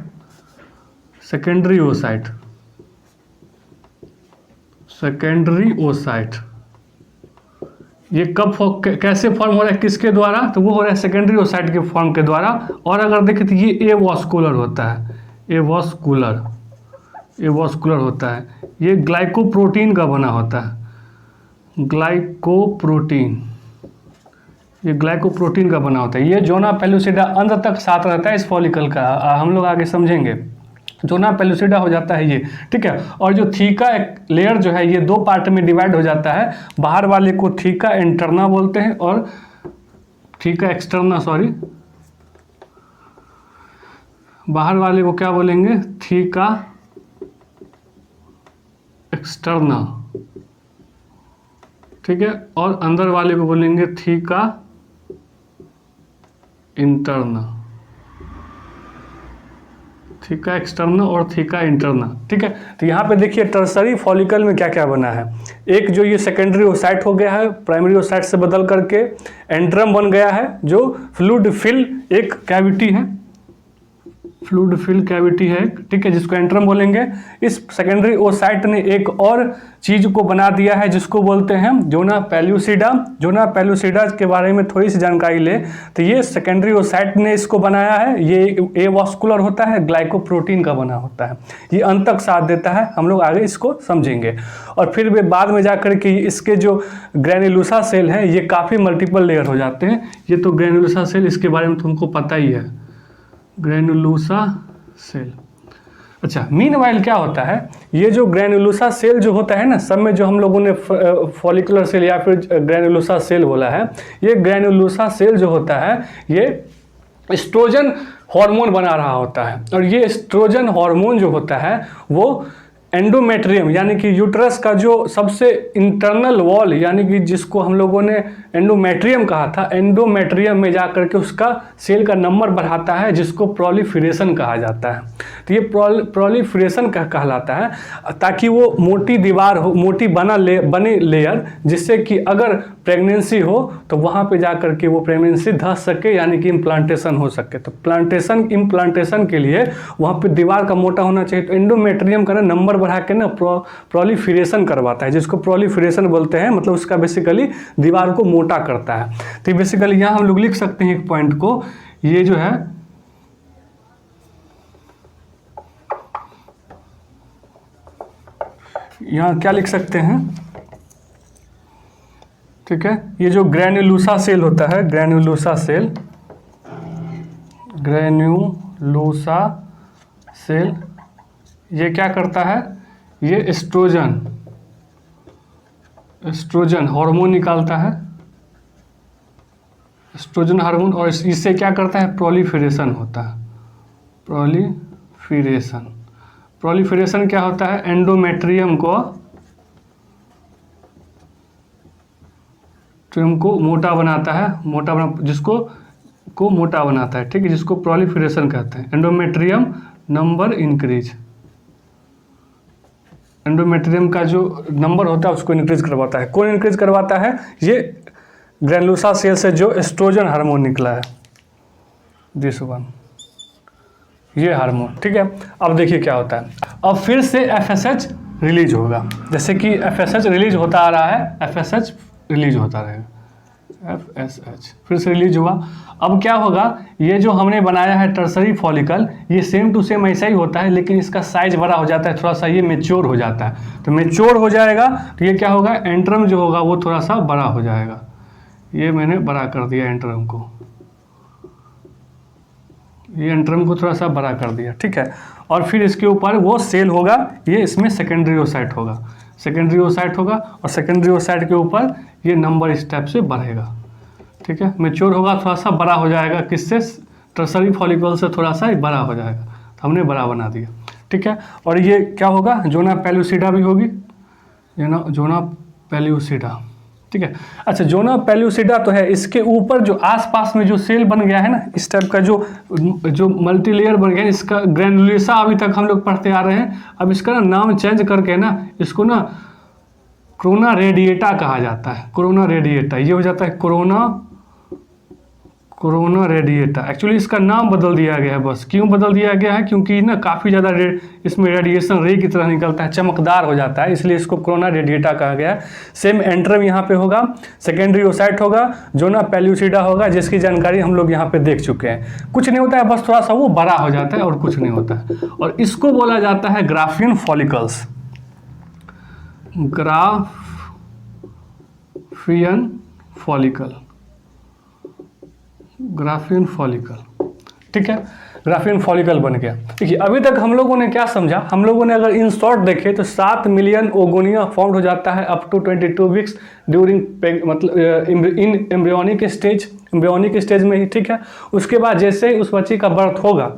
सेकेंडरी ओसाइट। ये कब कैसे फॉर्म हो रहा है, किसके द्वारा, तो वो हो रहा है सेकेंडरी ओसाइट के फॉर्म के द्वारा। और अगर देखें तो ये एवॉस्कुलर होता है, एवॉस्कुलर होता है। ये ग्लाइकोप्रोटीन का बना होता है, ये ग्लाइकोप्रोटीन का बना होता है। ये जोना पेल्यूसिडा अंत तक साथ रहता है इस फॉलिकल का, हम लोग आगे समझेंगे। जोना पेल्यूसिडा हो जाता है ये, ठीक है। और जो थीका लेयर जो है ये 2 पार्ट में डिवाइड हो जाता है। बाहर वाले को थीका इंटरना बोलते हैं और थीका एक्सटर्ना बाहर वाले को क्या बोलेंगे, थीका एक्सटर्ना, ठीक है, और अंदर वाले को बोलेंगे थीका इंटरना, थीका एक्सटर्ना और थीका इंटरना, ठीक है। तो यहाँ पे देखिए टर्सरी फॉलिकल में क्या क्या बना है, एक जो ये सेकेंडरी ओसाइट हो गया है, प्राइमरी ओसाइट से बदल करके एंट्रम बन गया है, जो फ्लूइड फिल एक कैविटी है, फ्लूइड फिल कैविटी है, ठीक है, जिसको एंट्रम बोलेंगे। इस सेकेंडरी ओसाइट ने एक और चीज को बना दिया है जिसको बोलते हैं जोना पेल्यूसिडा। जोना पेल्यूसिडा के बारे में थोड़ी सी जानकारी ले तो ये सेकेंडरी ओसाइट ने इसको बनाया है। ये एवास्कुलर होता है, ग्लाइकोप्रोटीन का बना होता है, ये अंतक साथ देता है, हम लोग आगे इसको समझेंगे। और फिर वे बाद में जाकर के इसके जो ग्रैन्युलोसा सेल है ये काफ़ी मल्टीपल लेयर हो जाते हैं। ये तो ग्रैन्युलोसा सेल, इसके बारे में तुमको पता ही है, ग्रैन्युलोसा सेल। अच्छा, मीनवाइल क्या होता है, ये जो ग्रैन्युलोसा सेल जो होता है ना, सब में जो हम लोगों ने फॉलिकुलर सेल या फिर ग्रैन्युलोसा सेल बोला है, ये ग्रैन्युलोसा सेल जो होता है ये एस्ट्रोजन हार्मोन बना रहा होता है। और ये एस्ट्रोजन हार्मोन जो होता है वो एंडोमेट्रियम यानी कि यूट्रस का जो सबसे इंटरनल वॉल यानी कि जिसको हम लोगों ने एंडोमेट्रियम कहा था, एंडोमेट्रियम में जा करके उसका सेल का नंबर बढ़ाता है, जिसको प्रोलिफरेशन कहा जाता है। तो ये प्रोलिफरेशन कहलाता है, ताकि वो मोटी दीवार हो, मोटी बने लेयर, जिससे कि अगर प्रेगनेंसी हो तो वहाँ पे जा करके वो प्रेगनेंसी धस सके, यानी कि इम्प्लांटेशन हो सके। तो इम्प्लांटेशन के लिए वहाँ पे दीवार का मोटा होना चाहिए। तो एंडोमेट्रियम का ना नंबर बढ़ा के ना प्रोलिफरेशन करवाता है, जिसको प्रोलिफरेशन बोलते हैं, मतलब उसका बेसिकली दीवार को मोटा करता है। तो बेसिकली यहाँ हम लोग लिख सकते हैं एक पॉइंट को, ये जो है यहाँ क्या लिख सकते हैं, ठीक है, ये जो ग्रैन्युलोसा सेल होता है, ग्रैन्युलोसा सेल ये क्या करता है, ये एस्ट्रोजन हार्मोन निकालता है, एस्ट्रोजन हार्मोन, और इससे क्या करता है, प्रोलिफरेशन होता है। प्रोलिफरेशन क्या होता है, एंडोमेट्रियम को मोटा बनाता है, जिसको मोटा बनाता है, ठीक है, जिसको प्रोलिफरेशन कहते हैं। एंडोमेट्रियम नंबर इंक्रीज, एंडोमेट्रियम का जो नंबर होता है उसको इंक्रीज करवाता है। कौन इंक्रीज करवाता है, ये ग्रैन्युलोसा सेल से जो एस्ट्रोजन हार्मोन निकला है, दिस वन, ये हार्मोन, ठीक है। अब देखिए क्या होता है, अब फिर से FSH रिलीज होगा, जैसे कि FSH रिलीज होता आ रहा है, FSH रिलीज होता रहेगा, FSH फिर से रिलीज हुआ। अब क्या होगा, ये जो हमने बनाया है टर्सरी फॉलिकल, ये सेम टू सेम ऐसा ही होता है, लेकिन इसका साइज बड़ा हो जाता है, थोड़ा सा ये मेच्योर हो जाता है। तो मेच्योर हो जाएगा तो ये क्या होगा, एंट्रम जो होगा वो थोड़ा सा बड़ा हो जाएगा। ये मैंने बड़ा कर दिया एंट्रम को, ये एंट्रम को थोड़ा सा बड़ा कर दिया, ठीक है। और फिर इसके ऊपर वो सेल होगा, ये इसमें सेकेंडरी ओसाइट होगा, और सेकेंडरी ओसाइट के ऊपर ये नंबर इस टाइप से बढ़ेगा, ठीक है। मैच्योर होगा, थोड़ा सा बड़ा हो जाएगा, किससे, टर्सरी फॉलिकल से थोड़ा सा बड़ा हो जाएगा, तो हमने बड़ा बना दिया, ठीक है। और ये क्या होगा, जोना पेल्यूसिडा भी होगी, जोना पेल्यूसिडा, ठीक है। अच्छा, जोना पेल्यूसिडा तो है, इसके ऊपर जो आसपास में जो सेल बन गया है ना, इस टाइप का जो मल्टीलेयर बन गया है, इसका ग्रैन्युलोसा अभी तक हम लोग पढ़ते आ रहे हैं। अब इसका ना नाम चेंज करके ना इसको ना कोरोना रेडिएटा कहा जाता है, कोरोना रेडिएटा, ये हो जाता है कोरोना रेडिएटा। एक्चुअली इसका नाम बदल दिया गया है, बस क्यों बदल दिया गया है, क्योंकि ना काफ़ी ज़्यादा इसमें रेडिएशन रे की तरह निकलता है, चमकदार हो जाता है, इसलिए इसको कोरोना रेडिएटा कहा गया है। सेम एंट्रम यहाँ पे होगा, सेकेंडरी ओसाइट होगा, जोना पेल्यूसिडा होगा, जिसकी जानकारी हम लोग यहाँ पे देख चुके हैं। कुछ नहीं होता है, बस थोड़ा सा वो बड़ा हो जाता है और कुछ नहीं होता है। और इसको बोला जाता है ग्राफियन फॉलिकल्स, ग्राफियन फॉलिकल, ठीक है, ग्राफियन फॉलिकल बन गया। देखिए अभी तक हम लोगों ने क्या समझा, हम लोगों ने अगर इन शॉर्ट देखे तो 7 मिलियन ओगोनिया फॉर्म हो जाता है अप टू 22 वीक्स ड्यूरिंग, मतलब इन एम्ब्रियोनिक स्टेज में ही, ठीक है। उसके बाद जैसे ही उस बच्चे का बर्थ होगा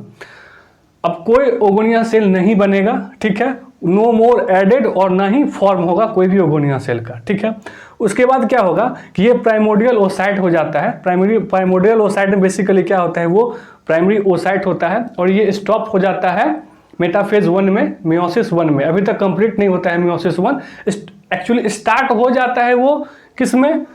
अब कोई ओगोनिया सेल नहीं बनेगा, ठीक है, नो मोर एडेड, और ना ही फॉर्म होगा कोई भी ओगोनिया सेल का, ठीक है। उसके बाद क्या होगा कि ये प्राइमोडियल ओसाइट हो जाता है। प्राइमोडियल ओसाइट में बेसिकली क्या होता है, वो प्राइमरी ओसाइट होता है और ये स्टॉप हो जाता है मेटाफेज 1 में, मियोसिस 1 में। अभी तक कंप्लीट नहीं होता है मियोसिस 1, एक्चुअली स्टार्ट हो जाता है वो किस में,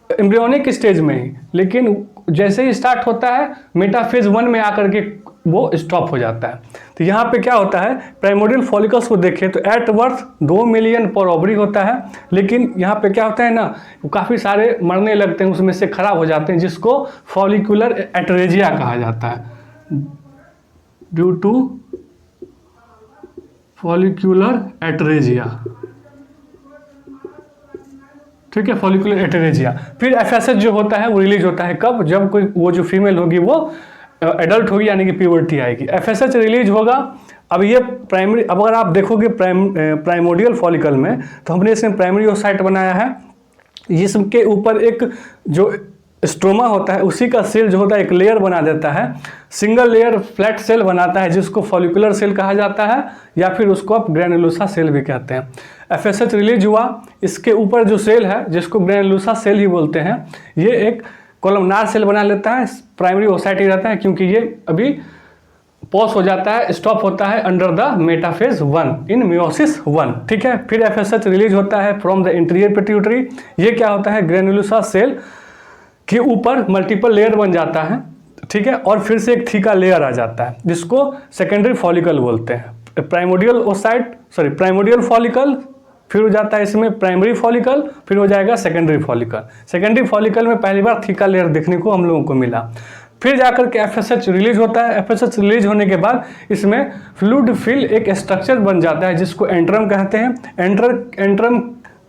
एम्ब्रियोनिक स्टेज में ही, लेकिन जैसे ही स्टार्ट होता है मेटाफेज 1 में आकर के वो स्टॉप हो जाता है। तो यहाँ पे क्या होता है, प्राइमोडियल फॉलिकल्स को देखें तो एट बर्थ 2 मिलियन पर ओवरी होता है, लेकिन यहाँ पे क्या होता है ना, काफ़ी सारे मरने लगते हैं, उसमें से खराब हो जाते हैं, जिसको फॉलिकुलर एटरेजिया कहा जाता है, ड्यू टू फॉलिकुलर एटरेजिया, ठीक है, फॉलिकुलर एटरेजिया। फिर एफएसएच जो होता है वो रिलीज होता है कब, जब कोई वो जो फीमेल होगी वो एडल्ट होगी, यानी कि प्यूबर्टी आएगी, एफएसएच रिलीज होगा। अब ये प्राइमरी, अब अगर आप देखोगे प्राइमोडियल फॉलिकल में, तो हमने इसमें प्राइमरी ओसाइट बनाया है, जिसके ऊपर एक जो स्ट्रोमा होता है उसी का सेल जो होता है एक लेयर बना देता है, सिंगल लेयर फ्लैट सेल बनाता है, जिसको फॉलिकुलर सेल कहा जाता है, या फिर उसको आप ग्रैनुलोसा सेल भी कहते हैं। एफएसएच रिलीज हुआ, इसके ऊपर जो सेल है जिसको ग्रैनुलोसा सेल ही बोलते हैं, ये एक कॉलमनार सेल बना लेता है, प्राइमरी ओसाइट ही रहता है, क्योंकि ये अभी पॉज हो जाता है, स्टॉप होता है under the metaphase 1 in meiosis 1, ठीक है। फिर एफएसएच रिलीज होता है फ्रॉम द इंटीरियर पिट्यूटरी, ये क्या होता है, ग्रैनुलोसा सेल के ऊपर मल्टीपल लेयर बन जाता है, ठीक है, और फिर से एक थीका लेयर आ जाता है, जिसको सेकेंडरी फॉलिकल बोलते हैं। Primordial oocyte, sorry primordial follicle, फिर हो जाता है इसमें प्राइमरी फॉलिकल, फिर हो जाएगा सेकेंडरी फॉलिकल। सेकेंडरी फॉलिकल में पहली बार थीका लेयर देखने को हम लोगों को मिला। फिर जाकर के एफएसएच रिलीज होता है, एफएसएच रिलीज होने के बाद इसमें फ्लूइड फिल एक स्ट्रक्चर बन जाता है, जिसको एंट्रम कहते हैं। एंट्रम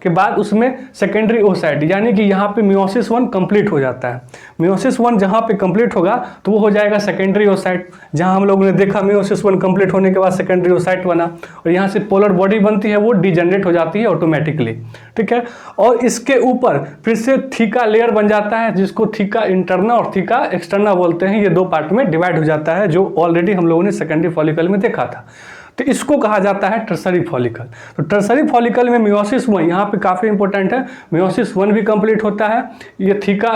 के बाद उसमें सेकेंडरी ओसाइट, यानी कि यहाँ पे मियोसिस 1 कंप्लीट हो जाता है। मियोसिस 1 जहाँ पे कंप्लीट होगा तो वो हो जाएगा सेकेंडरी ओसाइट, जहाँ हम लोगों ने देखा मियोसिस 1 कंप्लीट होने के बाद सेकेंडरी ओसाइट बना, और यहाँ से पोलर बॉडी बनती है, वो डिजेनरेट हो जाती है ऑटोमेटिकली, ठीक है। और इसके ऊपर फिर से थीका लेयर बन जाता है, जिसको थीका इंटरना और थीका एक्सटर्ना बोलते हैं। ये 2 पार्ट में डिवाइड हो जाता है, जो ऑलरेडी हम लोगों ने सेकेंडरी फॉलिकल में देखा था। तो इसको कहा जाता है टर्सरी फॉलिकल। तो टर्सरी फॉलिकल में मियोसिस 1 यहाँ पे काफ़ी इंपॉर्टेंट है, मियोसिस 1 भी कंप्लीट होता है, ये थीका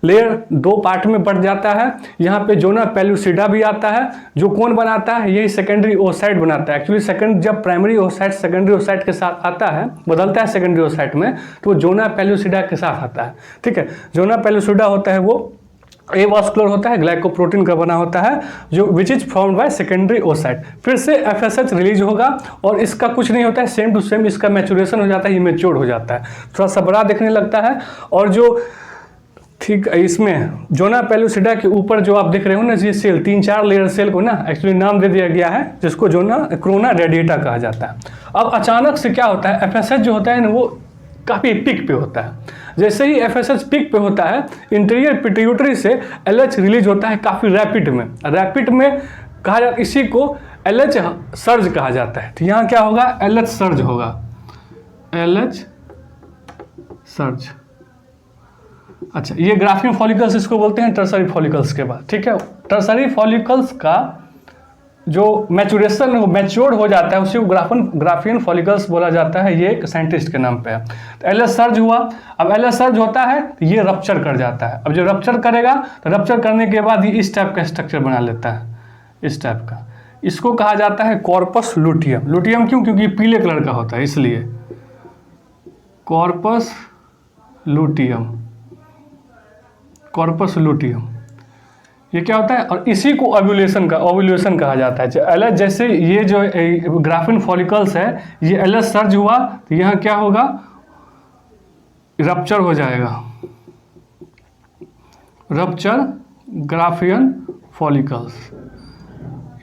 लेयर 2 पार्ट में बढ़ जाता है। यहाँ पे जोना पेलुसिडा भी आता है, जो कौन बनाता है, यही सेकेंडरी ओसाइट बनाता है। एक्चुअली जब प्राइमरी ओसाइट सेकेंडरी ओसाइट के साथ आता है, बदलता है सेकेंडरी ओसाइट में, तो वो जोना पेलुसिडा के साथ आता है, ठीक है। जोना पेलुसिडा होता है वो एवास्कुलर होता है, ग्लाइकोप्रोटीन का बना होता है, जो which is formed by secondary oocyte. फिर से एफएसएच रिलीज होगा, और इसका कुछ नहीं होता है, सेम टू सेम इसका मैचुरेशन हो जाता है, इमेच्योर हो जाता है, थोड़ा सा बड़ा दिखने लगता है। और जो ठीक इसमें जोना पेलुसिडा के ऊपर जो आप देख रहे हो ना, ये सेल 3-4 लेयर सेल को ना एक्चुअली नाम दे दिया गया है, जिसको जोना क्रोना रेडिएटा कहा जाता है। अब अचानक से क्या होता है, एफएसएच जो होता है ना वो काफ़ी पिक पे होता है। जैसे ही एफएसएच पिक पे होता है, इंटीरियर पिट्यूटरी से एलएच रिलीज होता है काफ़ी रैपिड में कहा जाता, इसी को एलएच सर्ज कहा जाता है। तो यहाँ क्या होगा, एलएच सर्ज होगा, एलएच सर्ज। अच्छा, ये ग्राफियन फॉलिकल्स इसको बोलते हैं टर्सरी फॉलिकल्स के बाद, ठीक है। टर्सरी फॉलिकल्स का जो मैचुरेशन है वो मैच्योर्ड हो जाता है, उसी को ग्राफियन फॉलिकल्स बोला जाता है, ये एक साइंटिस्ट के नाम पे है। तो एलएच सर्ज हुआ, अब एलएच सर्ज होता है तो ये रप्चर कर जाता है। अब जो रप्चर करेगा तो रप्चर करने के बाद ये इस टाइप का स्ट्रक्चर बना लेता है, इस टाइप का। इसको कहा जाता है कॉर्पस लुटियम। लुटियम क्यों, क्योंकि पीले कलर का होता है इसलिए कॉर्पस लुटियम, कॉर्पस लुटियम। ये क्या होता है, और इसी को ओव्यूलेशन कहा जाता है। एलएच जैसे ये जो ग्राफियन फॉलिकल्स है, ये एलएच सर्ज हुआ तो यहाँ क्या होगा, रप्चर हो जाएगा, रप्चर ग्राफियन फॉलिकल्स,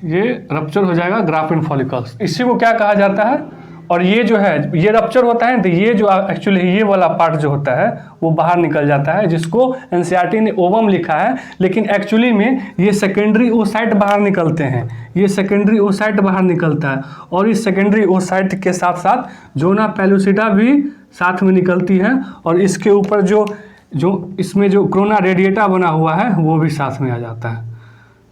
ये रप्चर हो जाएगा ग्राफियन फॉलिकल्स, इसी को क्या कहा जाता है। और ये जो है, ये रप्चर होता है तो ये जो एक्चुअली ये वाला पार्ट जो होता है वो बाहर निकल जाता है, जिसको एनसीईआरटी ने ओवम लिखा है, लेकिन एक्चुअली में ये सेकेंडरी ओसाइट बाहर निकलते हैं, ये सेकेंडरी ओसाइट बाहर निकलता है। और इस सेकेंडरी ओसाइट के साथ साथ जोना पेलुसिडा भी साथ में निकलती है, और इसके ऊपर जो इसमें जो क्रोना रेडिएटा बना हुआ है वो भी साथ में आ जाता है,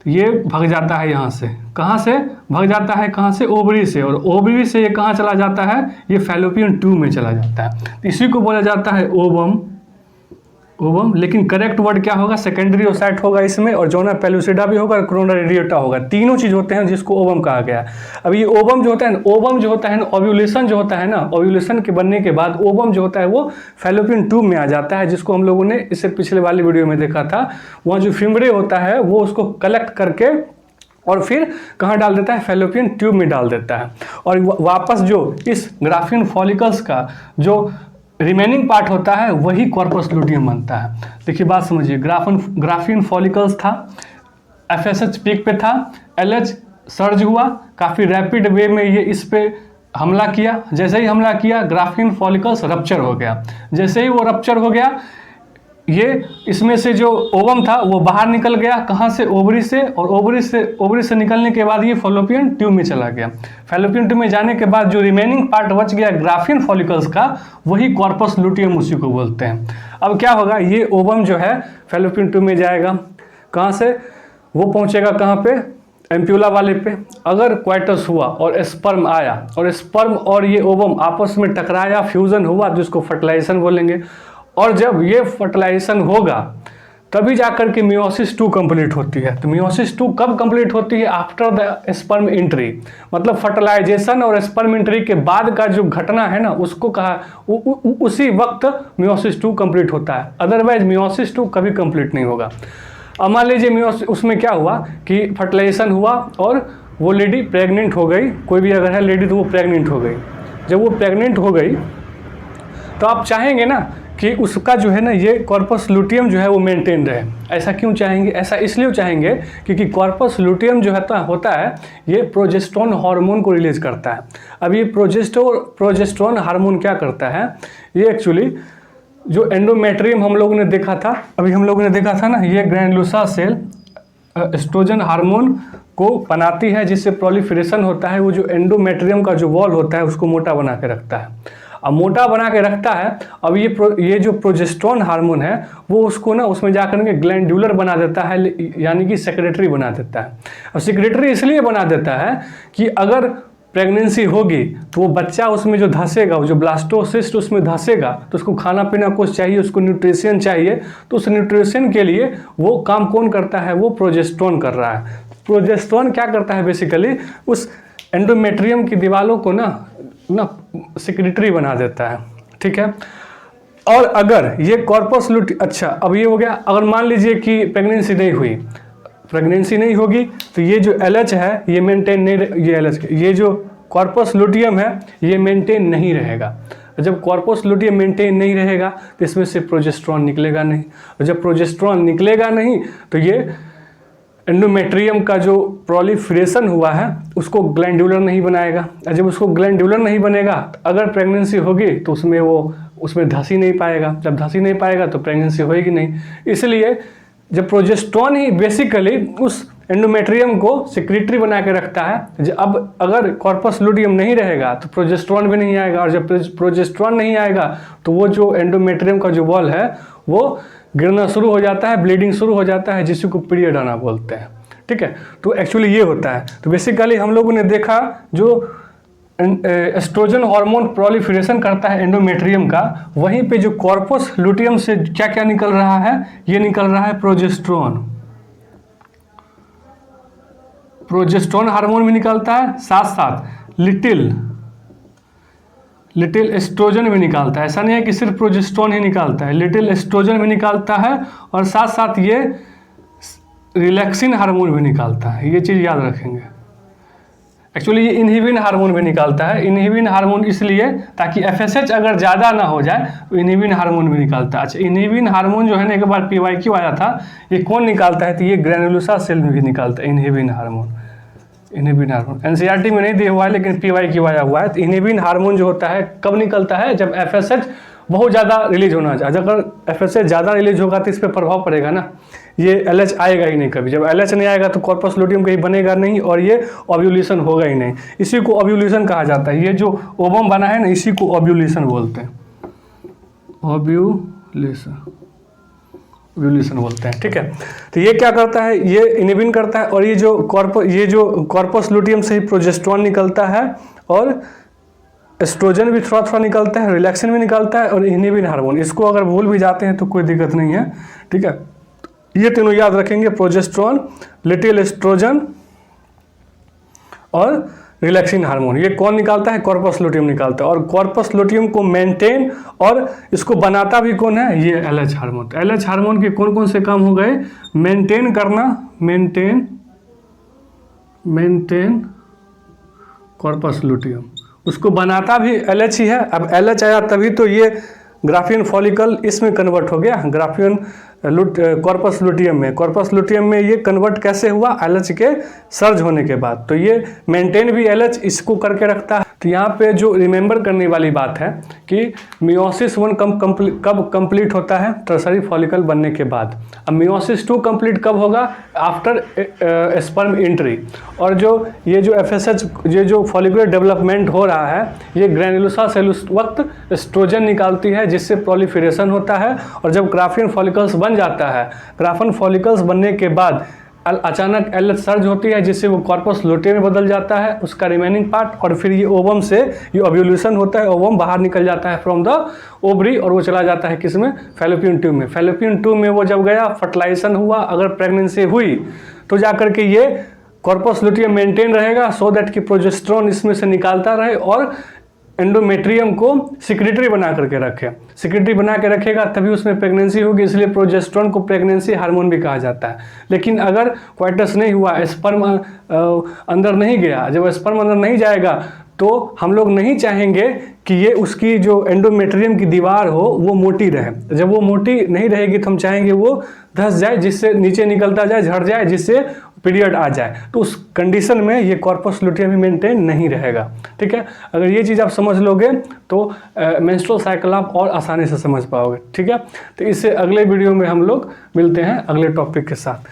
तो ये भाग जाता है यहाँ से, कहाँ से भाग जाता है, कहाँ से, ओवरी से, और ओवरी से ये कहाँ चला जाता है, ये फैलोपियन ट्यूब में चला जाता है। तो इसी को बोला जाता है ओवम। ओवम, लेकिन करेक्ट वर्ड क्या होगा, सेकेंडरी ओसाइट होगा इसमें, और जोना पेलुसिडा भी होगा और कोरोना रेडिएटा होगा, तीनों चीज होते हैं जिसको ओवम कहा गया। अब ये ओवम जो होता है, ओवम जो होता है ना, ओव्यूलेशन जो होता है ना, ओव्यूलेशन के बनने के बाद ओवम जो होता है वो फैलोपियन ट्यूब में आ जाता है, जिसको हम लोगों ने इससे पिछले वाली वीडियो में देखा था। वहाँ जो फिमरे होता है वो उसको कलेक्ट करके और फिर कहाँ डाल देता है, फैलोपियन ट्यूब में डाल देता है, और वापस जो इस ग्राफिन फॉलिकल्स का जो रिमेनिंग पार्ट होता है वही कॉर्पस लुटियम बनता है। देखिए बात समझिए, ग्राफिन फॉलिकल्स था, एफएसएच पीक पे था, एलएच सर्ज हुआ, काफ़ी रैपिड वे में ये इस पे हमला किया। जैसे ही हमला किया ग्राफिन फॉलिकल्स रप्चर हो गया। जैसे ही वो रप्चर हो गया, ये इसमें से जो ओवम था वो बाहर निकल गया, कहाँ से, ओवरी से, और ओवरी से निकलने के बाद ये फैलोपियन ट्यूब में चला गया। फैलोपियन ट्यूब में जाने के बाद जो रिमेनिंग पार्ट बच गया ग्राफिन फॉलिकल्स का, वही कॉर्पस लुटियम उसी को बोलते हैं। अब क्या होगा, ये ओवम जो है फैलोपियन ट्यूब में जाएगा, कहाँ से, वो पहुँचेगा कहाँ पे, एम्प्यूला वाले पे। अगर क्वाइटस हुआ और स्पर्म आया, और स्पर्म और ये ओवम आपस में टकराया, फ्यूजन हुआ, जिसको फर्टिलाइजेशन बोलेंगे, और जब ये फर्टिलाइजेशन होगा तभी जाकर के मियोसिस 2 कंप्लीट होती है। तो मियोसिस 2 कब कंप्लीट होती है, आफ्टर द स्पर्म एंट्री, मतलब फर्टिलाइजेशन और स्पर्म एंट्री के बाद का जो घटना है ना, उसको कहा उसी वक्त मियोसिस 2 कंप्लीट होता है, अदरवाइज मियोसिस 2 कभी कंप्लीट नहीं होगा। अब मान लीजिए मियोसिस, उसमें क्या हुआ कि फर्टिलाइजेशन हुआ और वो लेडी प्रेग्नेंट हो गई, कोई भी अगर है लेडी तो वो प्रेग्नेंट हो गई। जब वो प्रेग्नेंट हो गई तो आप चाहेंगे ना कि उसका जो है ना ये कॉर्पस लुटियम जो है वो मेंटेन रहे। ऐसा क्यों चाहेंगे, ऐसा इसलिए चाहेंगे क्योंकि कॉर्पस लुटियम जो होता है ये प्रोजेस्टेरोन हार्मोन को रिलीज करता है। अब ये प्रोजेस्टेरोन हार्मोन क्या करता है, ये एक्चुअली जो एंडोमेट्रियम हम लोगों ने देखा था, अभी हम लोगों ने देखा था ना, ये ग्रैनुलोसा सेल एस्ट्रोजन हार्मोन को बनाती है, जिससे प्रोलिफरेशन होता है। वो जो एंडोमेट्रियम का जो वॉल होता है उसको मोटा बना के रखता है। अब मोटा बना के रखता है, अब ये जो प्रोजेस्टेरोन हार्मोन है वो उसको ना उसमें जाकर के ग्लैंडुलर बना देता है, यानी कि सेक्रेटरी बना देता है। अब सेक्रेटरी इसलिए बना देता है कि अगर प्रेगनेंसी होगी तो वो बच्चा उसमें जो धंसेगा, वो जो ब्लास्टोसिस्ट उसमें धंसेगा, तो उसको खाना पीना कुछ चाहिए, उसको न्यूट्रिशन चाहिए। तो उस न्यूट्रिशन के लिए वो काम कौन करता है, वो प्रोजेस्टेरोन कर रहा है। प्रोजेस्टेरोन क्या करता है, बेसिकली उस एंडोमेट्रियम की दीवारों को ना सेक्रेटरी बना देता है, ठीक है। और अगर ये कॉर्पस लुटियम, अच्छा अब ये हो गया, अगर मान लीजिए कि प्रेगनेंसी नहीं होगी तो ये जो LH है ये मेंटेन नहीं, ये LH, ये जो कॉर्पस लुटियम है ये मेंटेन नहीं रहेगा। जब कॉर्पस लुटियम मेंटेन नहीं रहेगा तो इसमें से प्रोजेस्टेरोन निकलेगा नहीं, और जब प्रोजेस्टेरोन निकलेगा नहीं तो ये एंडोमेट्रियम का जो प्रोलिफरेशन हुआ है उसको ग्लैंडुलर नहीं बनाएगा। जब उसको ग्लैंडुलर नहीं बनेगा, अगर प्रेगनेंसी होगी तो उसमें धंस ही नहीं पाएगा। जब धंस ही नहीं पाएगा तो प्रेगनेंसी होएगी नहीं। इसलिए जब प्रोजेस्टेरोन ही बेसिकली उस एंडोमेट्रियम को सेक्रेटरी बना के रखता है, अब अगर कॉर्पस लुटियम नहीं रहेगा तो प्रोजेस्टेरोन भी नहीं आएगा, और जब प्रोजेस्टेरोन नहीं आएगा तो वो जो एंडोमेट्रियम का जो वॉल है वो गिरना शुरू हो जाता है, ब्लीडिंग शुरू हो जाता है, जिसको पीरियड आना बोलते हैं, ठीक है। तो एक्चुअली ये होता है। तो बेसिकली हम लोगों ने देखा जो एस्ट्रोजन हार्मोन प्रोलिफरेशन करता है एंडोमेट्रियम का, वहीं पे जो कॉर्पस लुटियम से क्या क्या निकल रहा है, ये निकल रहा है प्रोजेस्टेरोन हार्मोन भी निकलता है, साथ साथ लिटिल एस्ट्रोजन भी निकालता है। ऐसा नहीं है कि सिर्फ प्रोजेस्टेरोन ही निकालता है, लिटिल एस्ट्रोजन भी निकालता है, और साथ साथ ये रिलैक्सिन हार्मोन भी निकालता है। ये चीज़ याद रखेंगे। एक्चुअली ये इनहिबिन हार्मोन भी निकालता है। इनहिबिन हार्मोन इसलिए ताकि FSH अगर ज़्यादा ना हो जाए तो इनहिबिन हार्मोन भी निकालता है। अच्छा, इनहिबिन हार्मोन जो है ना, एक बार PYQ आया था, ये कौन निकालता है, तो ये ग्रैनुलोसा सेल में भी निकालता है इनहिबिन हार्मोन। NCERT में नहीं दिया हुआ है लेकिन PYQ आया हुआ है। तो इनहिबिन हार्मोन जो होता है कब निकलता है, जब FSH बहुत ज़्यादा रिलीज होना चाहिए। अगर FSH ज़्यादा रिलीज होगा तो इस पर प्रभाव पड़ेगा ना, ये LH आएगा ही नहीं कभी। जब LH नहीं आएगा तो कॉर्पस लुटियम कहीं बनेगा नहीं और ये ओव्यूलेशन होगा ही नहीं। इसी को ओव्यूलेशन कहा जाता है। ये जो ओवम बना है ना, इसी को ओव्यूलेशन बोलते हैं, ओव्यूलेशन। ओव्यूलेशन बोलते हैं, ठीक है। तो ये क्या करता है, ये इनहिबिन करता है, और ये जो कॉर्पस लुटियम से ही प्रोजेस्टेरॉन निकलता है और एस्ट्रोजन भी थोड़ा थोड़ा निकलता है, रिलैक्सिन भी निकलता है और इनहिबिन हार्मोन। इसको अगर भूल भी जाते हैं तो कोई दिक्कत नहीं है, ठीक है। ये तीनों याद रखेंगे, प्रोजेस्टेरॉन, लिटिल एस्ट्रोजन और रिलैक्सिन हार्मोन। ये कौन निकालता है, कॉर्पस लुटियम निकालता है। और कॉर्पस लुटियम को मेंटेन और इसको बनाता भी कौन है, ये LH हार्मोन। तो LH हार्मोन के कौन कौन से काम हो गए, मेंटेन करना, मेंटेन कॉर्पस लुटियम, उसको बनाता भी LH ही है। अब LH आया तभी तो ये ग्राफियन फॉलिकल इसमें कन्वर्ट हो गया, ग्राफियन कॉर्पस लुटियम में। कॉर्पस लुटियम में ये कन्वर्ट कैसे हुआ, LH के सर्ज होने के बाद। तो ये मेंटेन भी LH इसको करके रखता है। तो यहाँ पे जो रिमेंबर करने वाली बात है कि मियोसिस 1 कब कंप्लीट होता है, टर्सरी फॉलिकल बनने के बाद। अब मियोसिस 2 कंप्लीट कब होगा, आफ्टर स्पर्म एंट्री। और ये जो FSH, ये जो फॉलिकुलर डेवलपमेंट हो रहा है, ये ग्रैन्युलोसा सेल उस वक्त एस्ट्रोजन निकालती है जिससे प्रोलिफरेशन होता है। और जब ग्राफियन फॉलिकल्स बन जाता है, ग्राफियन फॉलिकल्स बनने के बाद अचानक LH सर्ज होती है जिससे वो कॉर्पस लुटियम में बदल जाता है, उसका रिमेनिंग पार्ट। और फिर ये ओवम से ये ओव्यूलेशन होता है, ओवम बाहर निकल जाता है फ्रॉम द ओवरी और वो चला जाता है किसमें, फैलोपियन ट्यूब में। फैलोपियन ट्यूब में वो जब गया, फर्टिलाइजेशन हुआ, अगर प्रेगनेंसी हुई तो जाकर के ये कॉर्पस लुटियम मेंटेन रहेगा सो दैट कि प्रोजेस्टेरॉन इसमें से निकालता रहे और एंडोमेट्रियम को सिक्रेटरी बना करके रखे। सिक्रेटरी बना के रखेगा तभी उसमें प्रेगनेंसी होगी, इसलिए प्रोजेस्टेरॉन को प्रेगनेंसी हार्मोन भी कहा जाता है। लेकिन अगर क्वाइटस नहीं हुआ, स्पर्म अंदर नहीं गया, जब स्पर्म अंदर नहीं जाएगा तो हम लोग नहीं चाहेंगे कि ये उसकी जो एंडोमेट्रियम की दीवार हो वो मोटी रहे। जब वो मोटी नहीं रहेगी तो हम चाहेंगे वो धंस जाए, जिससे नीचे निकलता जाए, झड़ जाए, जिससे पीरियड आ जाए। तो उस कंडीशन में ये कॉर्पस लुटियम मेंटेन नहीं रहेगा, ठीक है। अगर ये चीज़ आप समझ लोगे तो मेंस्ट्रुअल साइकिल आप और आसानी से समझ पाओगे, ठीक है। तो इससे अगले वीडियो में हम लोग मिलते हैं अगले टॉपिक के साथ।